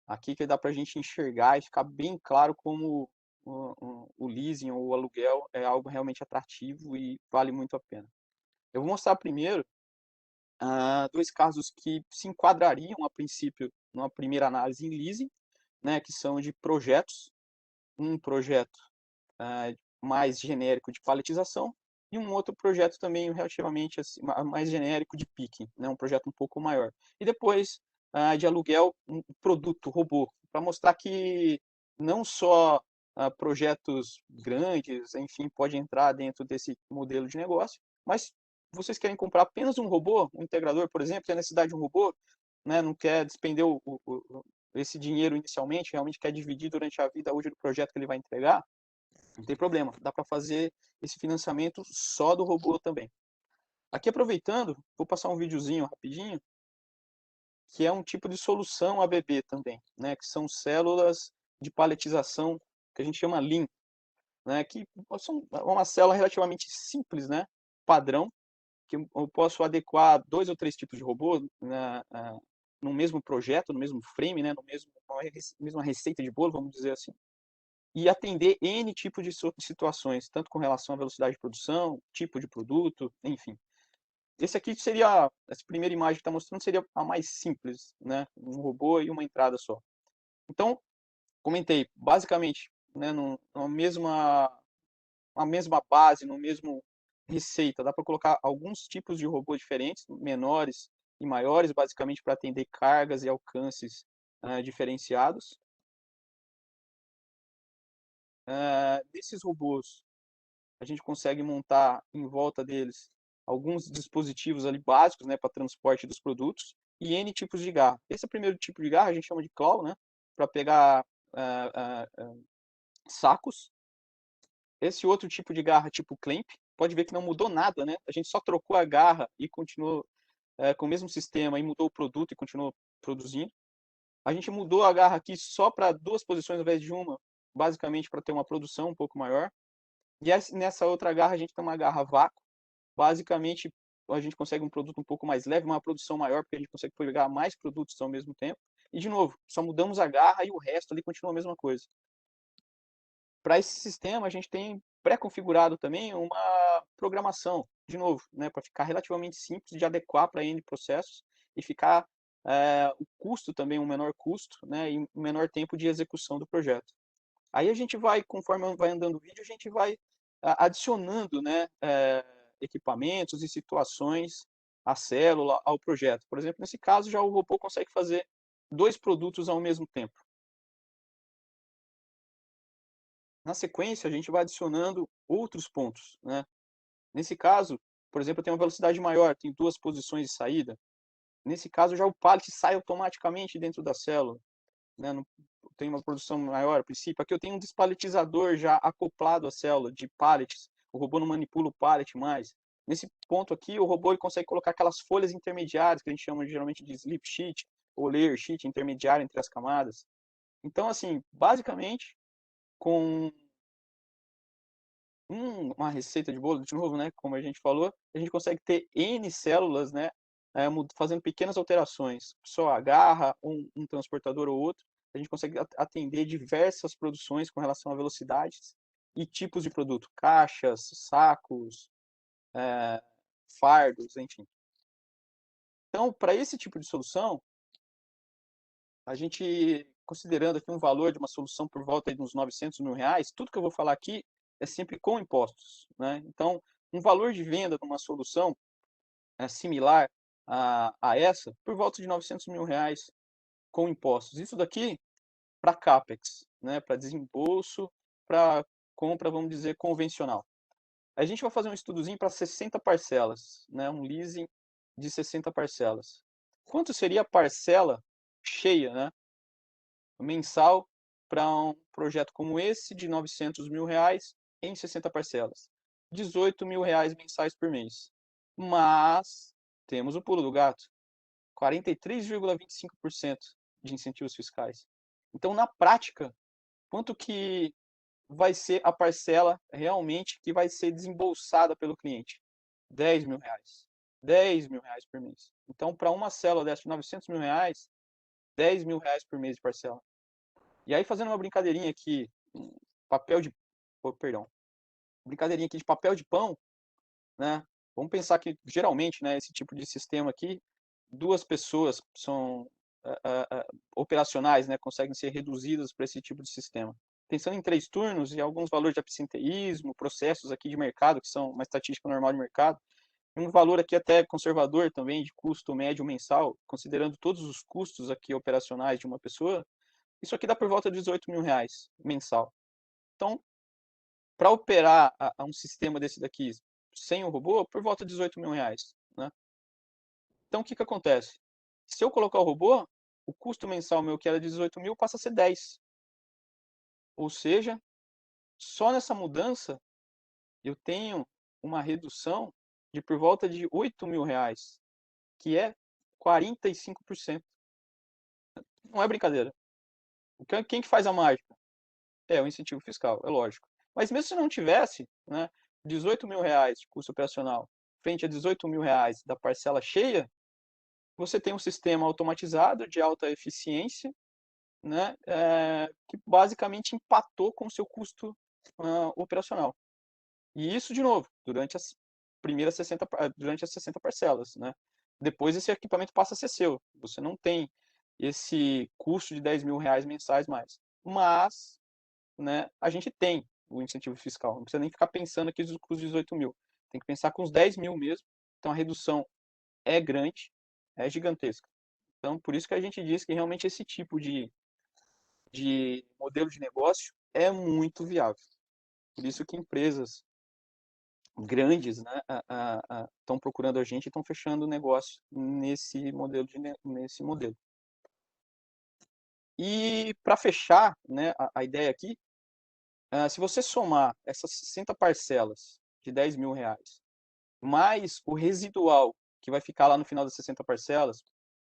Aqui que dá para a gente enxergar e ficar bem claro como o leasing ou o aluguel é algo realmente atrativo e vale muito a pena. Eu vou mostrar primeiro dois casos que se enquadrariam, a princípio, numa primeira análise em leasing, né, que são de projetos. Um projeto mais genérico de paletização e um outro projeto também relativamente assim, mais genérico de picking, né, um projeto um pouco maior. E depois, de aluguel, um produto robô, para mostrar que não só projetos grandes, enfim, pode entrar dentro desse modelo de negócio, mas vocês querem comprar apenas um robô, um integrador, por exemplo, tem a necessidade de um robô, né, não quer despender esse dinheiro inicialmente, realmente quer dividir durante a vida útil do projeto que ele vai entregar, não tem problema, dá para fazer esse financiamento só do robô também. Aqui aproveitando, vou passar um videozinho rapidinho, que é um tipo de solução ABB também, né, que são células de paletização, que a gente chama Lean, né, que são uma célula relativamente simples, né, padrão, que eu posso adequar 2 ou 3 tipos de robô no mesmo projeto, no mesmo frame, né, na mesma receita de bolo, vamos dizer assim, e atender N tipo de situações, tanto com relação à velocidade de produção, tipo de produto, enfim. Esse aqui seria, essa primeira imagem que está mostrando seria a mais simples, né? Um robô e uma entrada só. Então, comentei, basicamente, né, na mesma base, no mesmo receita, dá para colocar alguns tipos de robô diferentes, menores e maiores, basicamente para atender cargas e alcances diferenciados. Desses robôs, a gente consegue montar em volta deles alguns dispositivos ali básicos, né, para transporte dos produtos e N tipos de garra. Esse é o primeiro tipo de garra, a gente chama de claw, né, para pegar sacos. Esse outro tipo de garra, tipo clamp, pode ver que não mudou nada, né? A gente só trocou a garra e continuou com o mesmo sistema e mudou o produto e continuou produzindo. A gente mudou a garra aqui só para 2 posições ao invés de uma, basicamente para ter uma produção um pouco maior. E nessa outra garra a gente tem uma garra vácuo. Basicamente, a gente consegue um produto um pouco mais leve, uma produção maior, porque a gente consegue pegar mais produtos ao mesmo tempo. E, de novo, só mudamos a garra e o resto ali continua a mesma coisa. para esse sistema, a gente tem pré-configurado também uma programação, de novo, né, para ficar relativamente simples de adequar para N processos e ficar o custo também um menor custo, né, e um menor tempo de execução do projeto. Aí a gente vai, conforme vai andando o vídeo, a gente vai adicionando, né, equipamentos e situações à célula, ao projeto. Por exemplo, nesse caso, já o robô consegue fazer 2 produtos ao mesmo tempo. Na sequência, a gente vai adicionando outros pontos, né. Nesse caso, por exemplo, eu tenho uma velocidade maior, tem 2 posições de saída. Nesse caso, já o pallet sai automaticamente dentro da célula, né, não tem uma produção maior a princípio. Aqui eu tenho um despaletizador já acoplado à célula de pallets, o robô não manipula o pallet mais. Nesse ponto aqui, o robô ele consegue colocar aquelas folhas intermediárias, que a gente chama geralmente de slip sheet, ou layer sheet, intermediário entre as camadas. Então, assim, basicamente, com uma receita de bolo, de novo, né, como a gente falou, a gente consegue ter N células, né, fazendo pequenas alterações, só a garra, um transportador ou outro, a gente consegue atender diversas produções com relação a velocidades e tipos de produto, caixas, sacos, eh, fardos, enfim. Então, para esse tipo de solução, a gente, considerando aqui um valor de uma solução por volta aí de uns R$ 900.000, tudo que eu vou falar aqui é sempre com impostos, né. Então, um valor de venda de uma solução, similar a essa, por volta de R$ 900.000 com impostos. Isso daqui para CAPEX, né, para desembolso, para compra, vamos dizer, convencional. A gente vai fazer um estudozinho para 60 parcelas, né, um leasing de 60 parcelas. Quanto seria a parcela cheia, né, mensal para um projeto como esse de R$ 900.000 em 60 parcelas? R$ 18.000 mensais por mês. Mas temos o pulo do gato, 43,25% de incentivos fiscais. Então, na prática, quanto que vai ser a parcela realmente que vai ser desembolsada pelo cliente? R$ 10.000. R$ 10.000 por mês. Então, para uma célula dessa de R$ 900.000, R$ 10.000 por mês de parcela. E aí, fazendo uma brincadeirinha aqui, papel de. Oh, perdão. Brincadeirinha aqui de papel de pão, né? Vamos pensar que, geralmente, né, esse tipo de sistema aqui, 2 pessoas são operacionais, né, conseguem ser reduzidas para esse tipo de sistema. Pensando em 3 turnos e alguns valores de absenteísmo, processos aqui de mercado, que são uma estatística normal de mercado, e um valor aqui até conservador também de custo médio mensal, considerando todos os custos aqui operacionais de uma pessoa, isso aqui dá por volta de R$ 18.000 mensal. Então, para operar um sistema desse daqui sem o robô, por volta de R$ 18.000, né? Então, o que que acontece? Se eu colocar o robô, o custo mensal meu, que era de 18.000, passa a ser 10. Ou seja, só nessa mudança, eu tenho uma redução de por volta de R$ 8.000, que é 45%. Não é brincadeira. Quem que faz a mágica? É o incentivo fiscal, é lógico. Mas mesmo se não tivesse, né, R$ 18.000 de custo operacional frente a R$ 18.000 da parcela cheia, você tem um sistema automatizado de alta eficiência, né, que basicamente empatou com o seu custo operacional. E isso, de novo, durante as primeiras 60, durante as 60 parcelas, né? Depois esse equipamento passa a ser seu. Você não tem esse custo de R$ 10.000 mensais mais. Mas, né, a gente tem o incentivo fiscal. Não precisa nem ficar pensando aqui com os 18.000. Tem que pensar com os 10.000 mesmo. Então a redução é grande, é gigantesca. Então, por isso que a gente diz que realmente esse tipo de modelo de negócio é muito viável. Por isso que empresas grandes, né, estão procurando a gente e estão fechando negócio nesse modelo. Nesse modelo. E para fechar, né, a ideia aqui, se você somar essas 60 parcelas de R$ 10.000, mais o residual que vai ficar lá no final das 60 parcelas,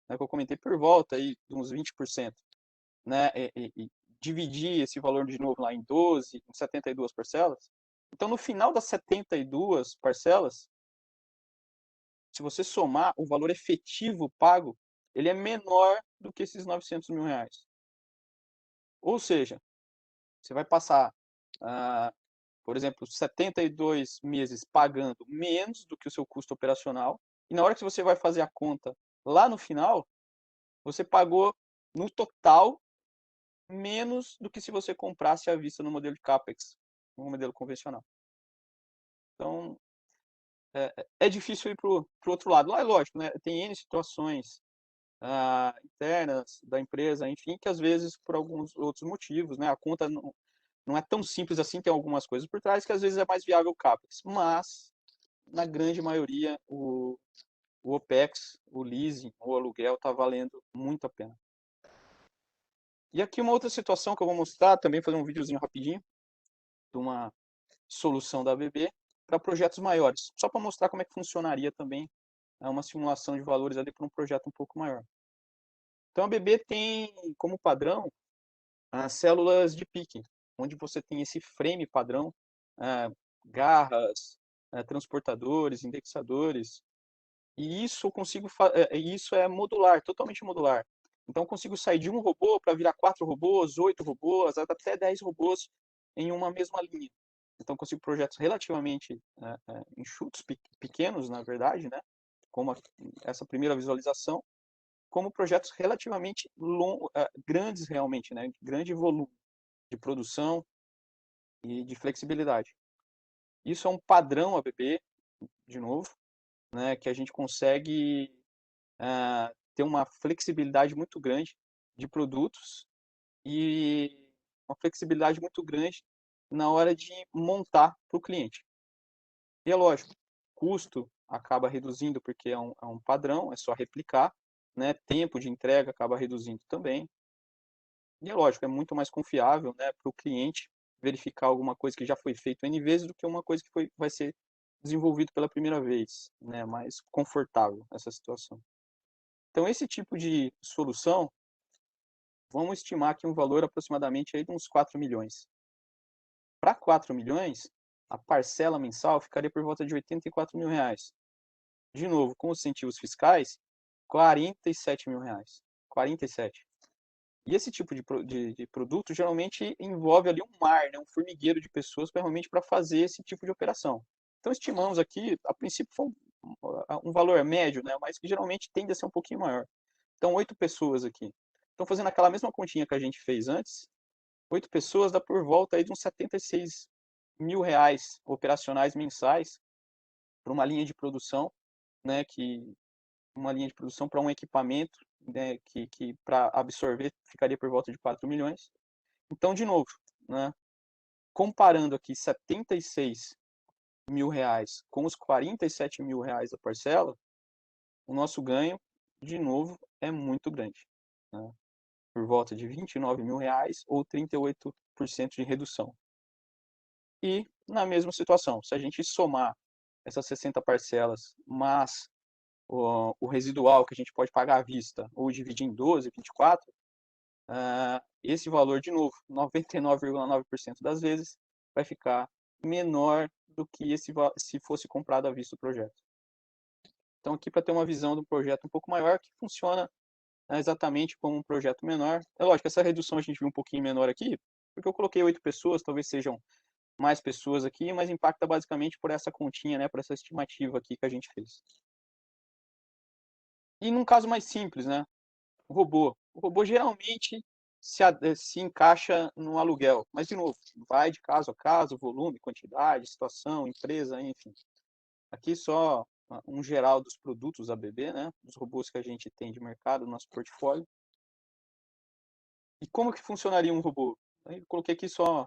né, que eu comentei por volta aí de uns 20%, né, e dividir esse valor de novo lá em 12, em 72 parcelas, então no final das 72 parcelas, se você somar o valor efetivo pago, ele é menor do que esses R$ 900.000. Ou seja, você vai passar por exemplo, 72 meses pagando menos do que o seu custo operacional, e na hora que você vai fazer a conta lá no final, você pagou no total menos do que se você comprasse à vista no modelo de CAPEX, no modelo convencional. Então, é difícil ir para o outro lado. Lá é lógico, né? Tem N situações internas da empresa, enfim, que às vezes, por alguns outros motivos, né? A conta não é tão simples assim, tem algumas coisas por trás que às vezes é mais viável o CAPEX. Mas, na grande maioria, o OPEX, o leasing, o aluguel está valendo muito a pena. E aqui uma outra situação que eu vou mostrar, também fazer um videozinho rapidinho, de uma solução da ABB para projetos maiores, só para mostrar como é que funcionaria também uma simulação de valores ali para um projeto um pouco maior. Então a ABB tem como padrão as células de pique, onde você tem esse frame padrão, garras, transportadores, indexadores, e isso eu consigo isso é modular, totalmente modular. Então eu consigo sair de um robô para virar 4 robôs, 8 robôs, até 10 robôs em uma mesma linha. Então eu consigo projetos relativamente enxutos, pequenos, na verdade, né? Como essa primeira visualização, como projetos relativamente grandes realmente, né? Grande volume de produção e de flexibilidade. Isso é um padrão ABB, de novo, né? Que a gente consegue ter uma flexibilidade muito grande de produtos e uma flexibilidade muito grande na hora de montar para o cliente. E é lógico, custo acaba reduzindo porque é um padrão, é só replicar, né? Tempo de entrega acaba reduzindo também. E é lógico, é muito mais confiável, né, para o cliente verificar alguma coisa que já foi feito N vezes do que uma coisa que vai ser desenvolvido pela primeira vez, né? Mais confortável essa situação. Então, esse tipo de solução, vamos estimar aqui um valor aproximadamente aí de uns 4 milhões. Para 4 milhões, a parcela mensal ficaria por volta de 84 mil reais. De novo, com os incentivos fiscais, 47 mil reais. 47. E esse tipo de produto geralmente envolve ali um mar, né, um formigueiro de pessoas realmente para fazer esse tipo de operação. Então, estimamos aqui, a princípio, foi um valor médio, né, mas que geralmente tende a ser um pouquinho maior. Então, 8 pessoas aqui. Então, fazendo aquela mesma continha que a gente fez antes, 8 pessoas dá por volta aí de uns 76 mil reais operacionais mensais para uma linha de produção, né, uma linha de produção para um equipamento, né, que para absorver ficaria por volta de 4 milhões. Então, de novo, né, comparando aqui 76 mil reais com os 47 mil reais da parcela, o nosso ganho, de novo, é muito grande, né, por volta de 29 mil reais ou 38% de redução. E na mesma situação, se a gente somar essas 60 parcelas, mas o residual que a gente pode pagar à vista ou dividir em 12, 24, esse valor, de novo, 99,9% das vezes, vai ficar menor do que se fosse comprado à vista o projeto. Então, aqui para ter uma visão do projeto um pouco maior, que funciona exatamente como um projeto menor. É lógico, essa redução a gente viu um pouquinho menor aqui, porque eu coloquei 8 pessoas, talvez sejam mais pessoas aqui, mas impacta basicamente por essa continha, né, por essa estimativa aqui que a gente fez. E num caso mais simples, né, o robô. O robô geralmente se encaixa no aluguel, mas de novo, vai de caso a caso, volume, quantidade, situação, empresa, enfim. Aqui só um geral dos produtos ABB, né, dos robôs que a gente tem de mercado no nosso portfólio. E como que funcionaria um robô? Eu coloquei aqui só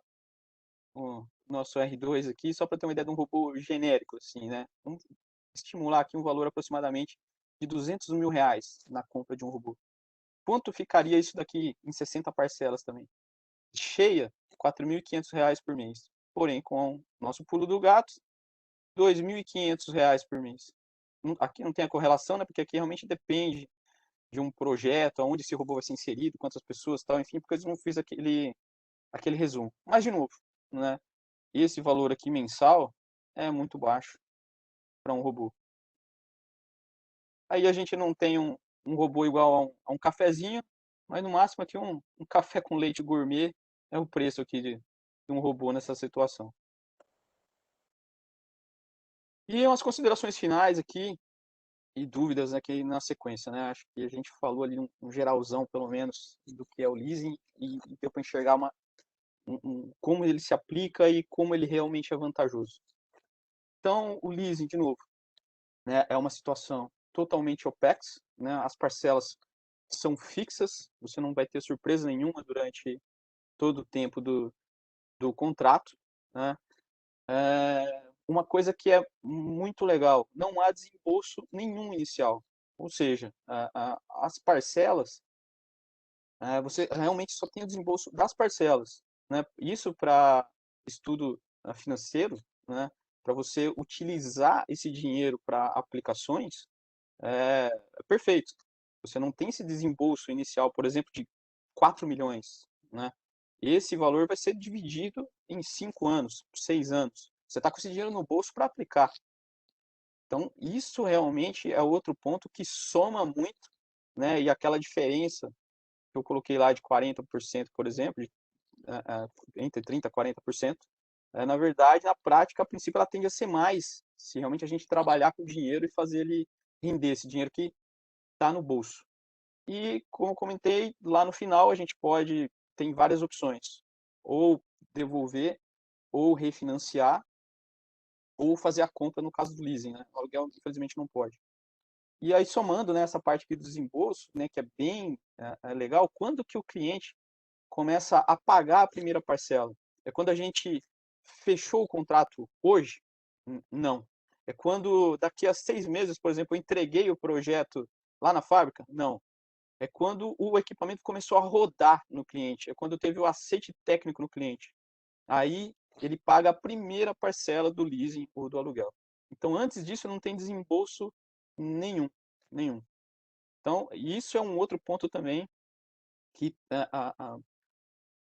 o nosso R2 aqui, só para ter uma ideia de um robô genérico, assim, né? Vamos estimular aqui um valor aproximadamente de 200 mil reais na compra de um robô. Quanto ficaria isso daqui em 60 parcelas também? Cheia, R$ 4.500 por mês. Porém, com nosso pulo do gato, R$ 2.500 por mês. Aqui não tem a correlação, né? Porque aqui realmente depende de um projeto, onde esse robô vai ser inserido, quantas pessoas, tal, enfim, porque eu não fiz aquele resumo. Mas, de novo, né? Esse valor aqui mensal é muito baixo para um robô. Aí a gente não tem um robô igual a um cafezinho, mas no máximo aqui um café com leite gourmet é o preço aqui um robô nessa situação. E umas considerações finais aqui, e dúvidas aqui na sequência, né? Acho que a gente falou ali um geralzão, pelo menos, do que é o leasing, e deu para enxergar como ele se aplica e como ele realmente é vantajoso. Então, o leasing, de novo, né, é uma situação totalmente OPEX, né? As parcelas são fixas, você não vai ter surpresa nenhuma durante todo o tempo do contrato, né? Uma coisa que é muito legal, não há desembolso nenhum inicial. Ou seja, as parcelas, você realmente só tem o desembolso das parcelas, né? Isso para estudo financeiro, né? Para você utilizar esse dinheiro para aplicações, é perfeito. Você não tem esse desembolso inicial, por exemplo, de 4 milhões, né? Esse valor vai ser dividido em 5 anos, 6 anos. Você está com esse dinheiro no bolso para aplicar. Então, isso realmente é outro ponto que soma muito, né? E aquela diferença que eu coloquei lá de 40%, por exemplo, entre 30% e 40%, na verdade, na prática, a princípio, ela tende a ser mais, se realmente a gente trabalhar com o dinheiro e fazer ele render, esse dinheiro que está no bolso. E, como eu comentei, lá no final a gente tem várias opções, ou devolver, ou refinanciar, ou fazer a compra no caso do leasing, né? O aluguel, infelizmente, não pode. E aí, somando, né, essa parte aqui do desembolso, né, que é bem legal, quando que o cliente começa a pagar a primeira parcela? É quando a gente fechou o contrato hoje? Não. É quando daqui a 6 meses, por exemplo, eu entreguei o projeto lá na fábrica? Não. É quando o equipamento começou a rodar no cliente, é quando teve o aceite técnico no cliente. Aí ele paga a primeira parcela do leasing ou do aluguel. Então, antes disso, não tem desembolso nenhum. Nenhum. Então, isso é um outro ponto também que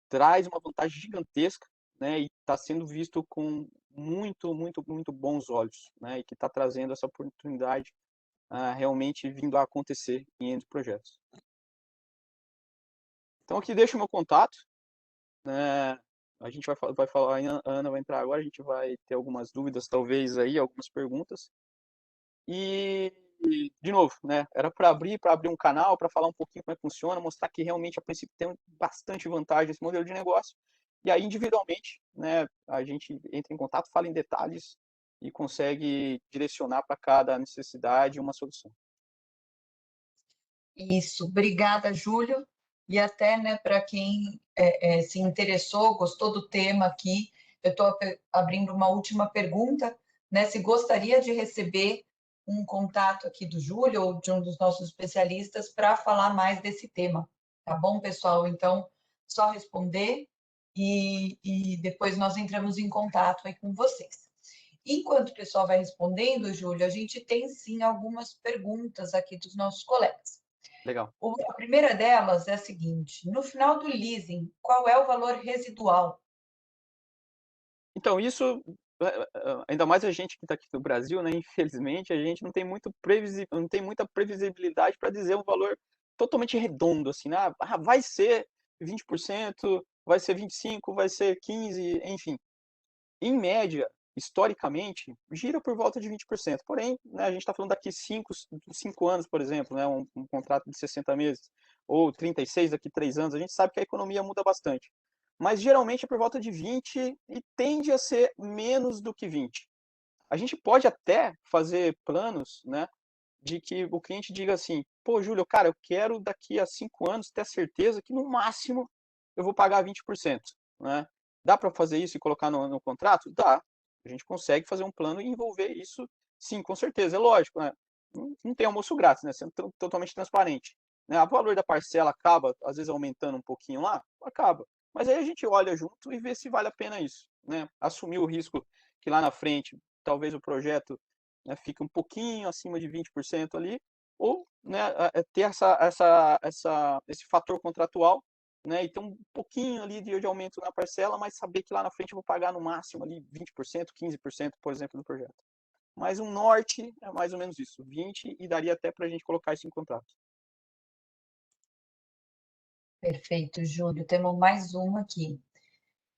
traz uma vantagem gigantesca, né, e está sendo visto com muito bons olhos, né, e que está trazendo essa oportunidade realmente vindo a acontecer em N projetos. Então, aqui deixo o meu contato, né, a gente vai falar, a Ana vai entrar agora, a gente vai ter algumas dúvidas, talvez aí, algumas perguntas. E, de novo, né, era para abrir um canal, para falar um pouquinho como é que funciona, mostrar que realmente a princípio tem bastante vantagem esse modelo de negócio. E aí, individualmente, né, a gente entra em contato, fala em detalhes e consegue direcionar para cada necessidade uma solução. Isso, obrigada, Júlio. E até, né, para quem se interessou, gostou do tema aqui, eu estou abrindo uma última pergunta, né, se gostaria de receber um contato aqui do Júlio ou de um dos nossos especialistas para falar mais desse tema, tá bom, pessoal? Então, só responder e depois nós entramos em contato aí com vocês. Enquanto o pessoal vai respondendo, Júlio, a gente tem sim algumas perguntas aqui dos nossos colegas. Legal. A primeira delas é a seguinte: no final do leasing, qual é o valor residual? Então, isso, ainda mais a gente que está aqui no Brasil, né, infelizmente, a gente não tem muita previsibilidade para dizer um valor totalmente redondo, assim, né? Vai ser 20%, vai ser 25%, vai ser 15%, enfim. Em média, historicamente, gira por volta de 20%. Porém, né, a gente está falando daqui 5 anos, por exemplo, né, um contrato de 60 meses, ou 36 daqui 3 anos, a gente sabe que a economia muda bastante. Mas geralmente é por volta de 20 e tende a ser menos do que 20. A gente pode até fazer planos, né, de que o cliente diga assim: pô, Júlio, cara, eu quero daqui a 5 anos ter certeza que no máximo eu vou pagar 20%, né? Dá para fazer isso e colocar no contrato? Dá. A gente consegue fazer um plano e envolver isso, sim, com certeza. É lógico, né? Não tem almoço grátis, né? Sendo totalmente transparente. Né? O valor da parcela acaba, às vezes, aumentando um pouquinho lá, acaba. Mas aí a gente olha junto e vê se vale a pena isso, né? Assumir o risco que lá na frente, talvez o projeto, né, fique um pouquinho acima de 20% ali, ou, né, ter esse fator contratual, né, e ter um pouquinho ali de aumento na parcela, mas saber que lá na frente eu vou pagar no máximo ali 20%, 15%, por exemplo, do projeto. Mas um norte é mais ou menos isso, 20%, e daria até para a gente colocar isso em contrato. Perfeito, Júlio. Temos mais uma aqui.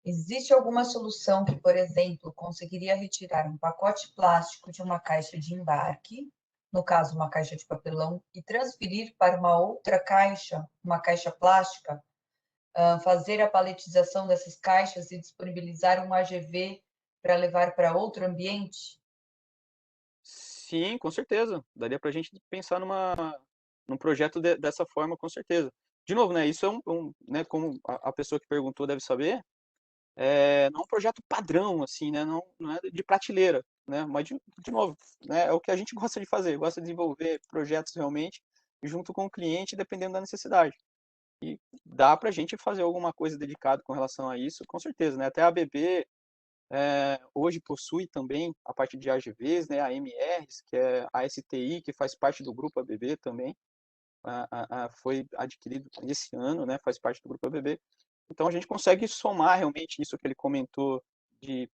Existe alguma solução que, por exemplo, conseguiria retirar um pacote plástico de uma caixa de embarque, no caso, uma caixa de papelão, e transferir para uma outra caixa, uma caixa plástica, fazer a paletização dessas caixas e disponibilizar um AGV para levar para outro ambiente? Sim, com certeza. Daria para a gente pensar num projeto dessa forma, com certeza. De novo, né, isso é né, como a pessoa que perguntou deve saber, não é um projeto padrão, assim, né, não é de prateleira, né, mas de novo, né, é o que a gente gosta de fazer, gosta de desenvolver projetos realmente junto com o cliente, dependendo da necessidade. E dá para a gente fazer alguma coisa dedicada com relação a isso, com certeza, né, até a ABB hoje possui também a parte de AGVs, né, a MRs, que é a STI, que faz parte do grupo ABB também, foi adquirido esse ano, né, faz parte do grupo ABB. Então a gente consegue somar realmente isso que ele comentou de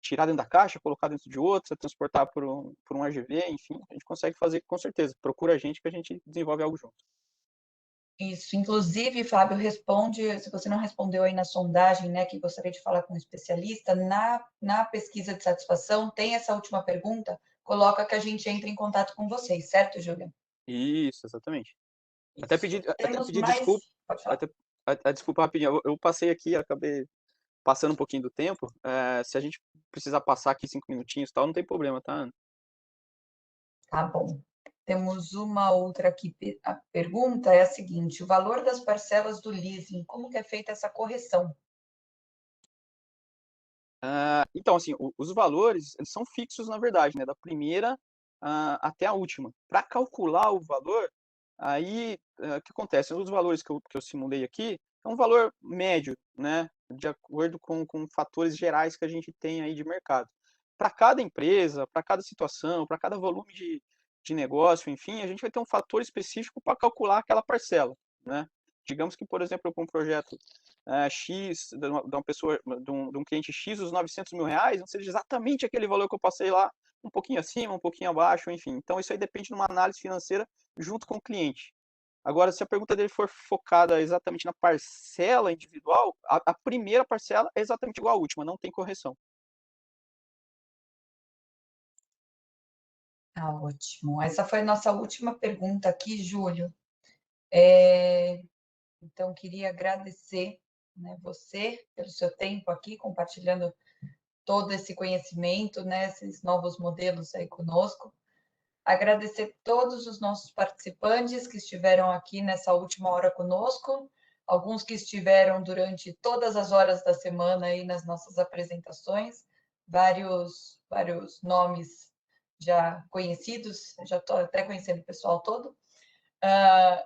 tirar dentro da caixa, colocar dentro de outra, transportar por um AGV, enfim, a gente consegue fazer com certeza. Procura a gente que a gente desenvolve algo junto. Isso, inclusive, Fábio, responde, se você não respondeu aí na sondagem, né, que gostaria de falar com um especialista, na pesquisa de satisfação, tem essa última pergunta, coloca que a gente entra em contato com vocês, certo, Júlia? Isso, exatamente. Isso. Até Temos pedir desculpa, mais. Pode falar. até, desculpa rapidinho, eu passei aqui, acabei passando um pouquinho do tempo, se a gente precisar passar aqui 5 minutinhos e tal, não tem problema, tá, Ana? Tá bom. Temos uma outra aqui. A pergunta é a seguinte: o valor das parcelas do leasing, como que é feita essa correção? Então, assim, os valores, eles são fixos, na verdade, né, da primeira até a última. Para calcular o valor, aí, o que acontece? Os valores que eu simulei aqui é um valor médio, né, de acordo com fatores gerais que a gente tem aí de mercado. Para cada empresa, para cada situação, para cada volume de negócio, enfim, a gente vai ter um fator específico para calcular aquela parcela, né? Digamos que, por exemplo, com um projeto X, de uma pessoa, de um cliente X, os 900 mil reais, não seja exatamente aquele valor que eu passei lá, um pouquinho acima, um pouquinho abaixo, enfim. Então, isso aí depende de uma análise financeira junto com o cliente. Agora, se a pergunta dele for focada exatamente na parcela individual, a primeira parcela é exatamente igual à última, não tem correção. Ah, ótimo. Essa foi a nossa última pergunta aqui, Júlio. Então, queria agradecer, né, você pelo seu tempo aqui, compartilhando todo esse conhecimento, né, esses novos modelos aí conosco. Agradecer todos os nossos participantes que estiveram aqui nessa última hora conosco, alguns que estiveram durante todas as horas da semana aí nas nossas apresentações, vários nomes já conhecidos, já estou até conhecendo o pessoal todo.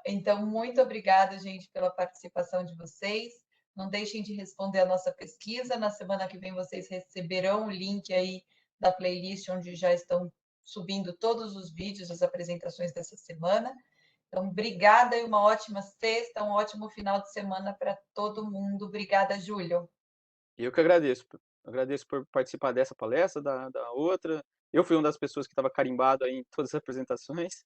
Então, muito obrigada, gente, pela participação de vocês. Não deixem de responder a nossa pesquisa. Na semana que vem, vocês receberão o link aí da playlist, onde já estão subindo todos os vídeos, as apresentações dessa semana. Então, obrigada e uma ótima sexta, um ótimo final de semana para todo mundo. Obrigada, Júlio. E eu que agradeço. Agradeço por participar dessa palestra, da outra. Eu fui uma das pessoas que estava carimbado aí em todas as apresentações.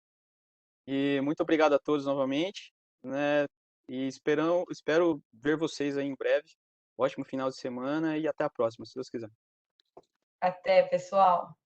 E muito obrigado a todos novamente, né? E espero ver vocês aí em breve. Ótimo final de semana e até a próxima, se Deus quiser. Até, pessoal.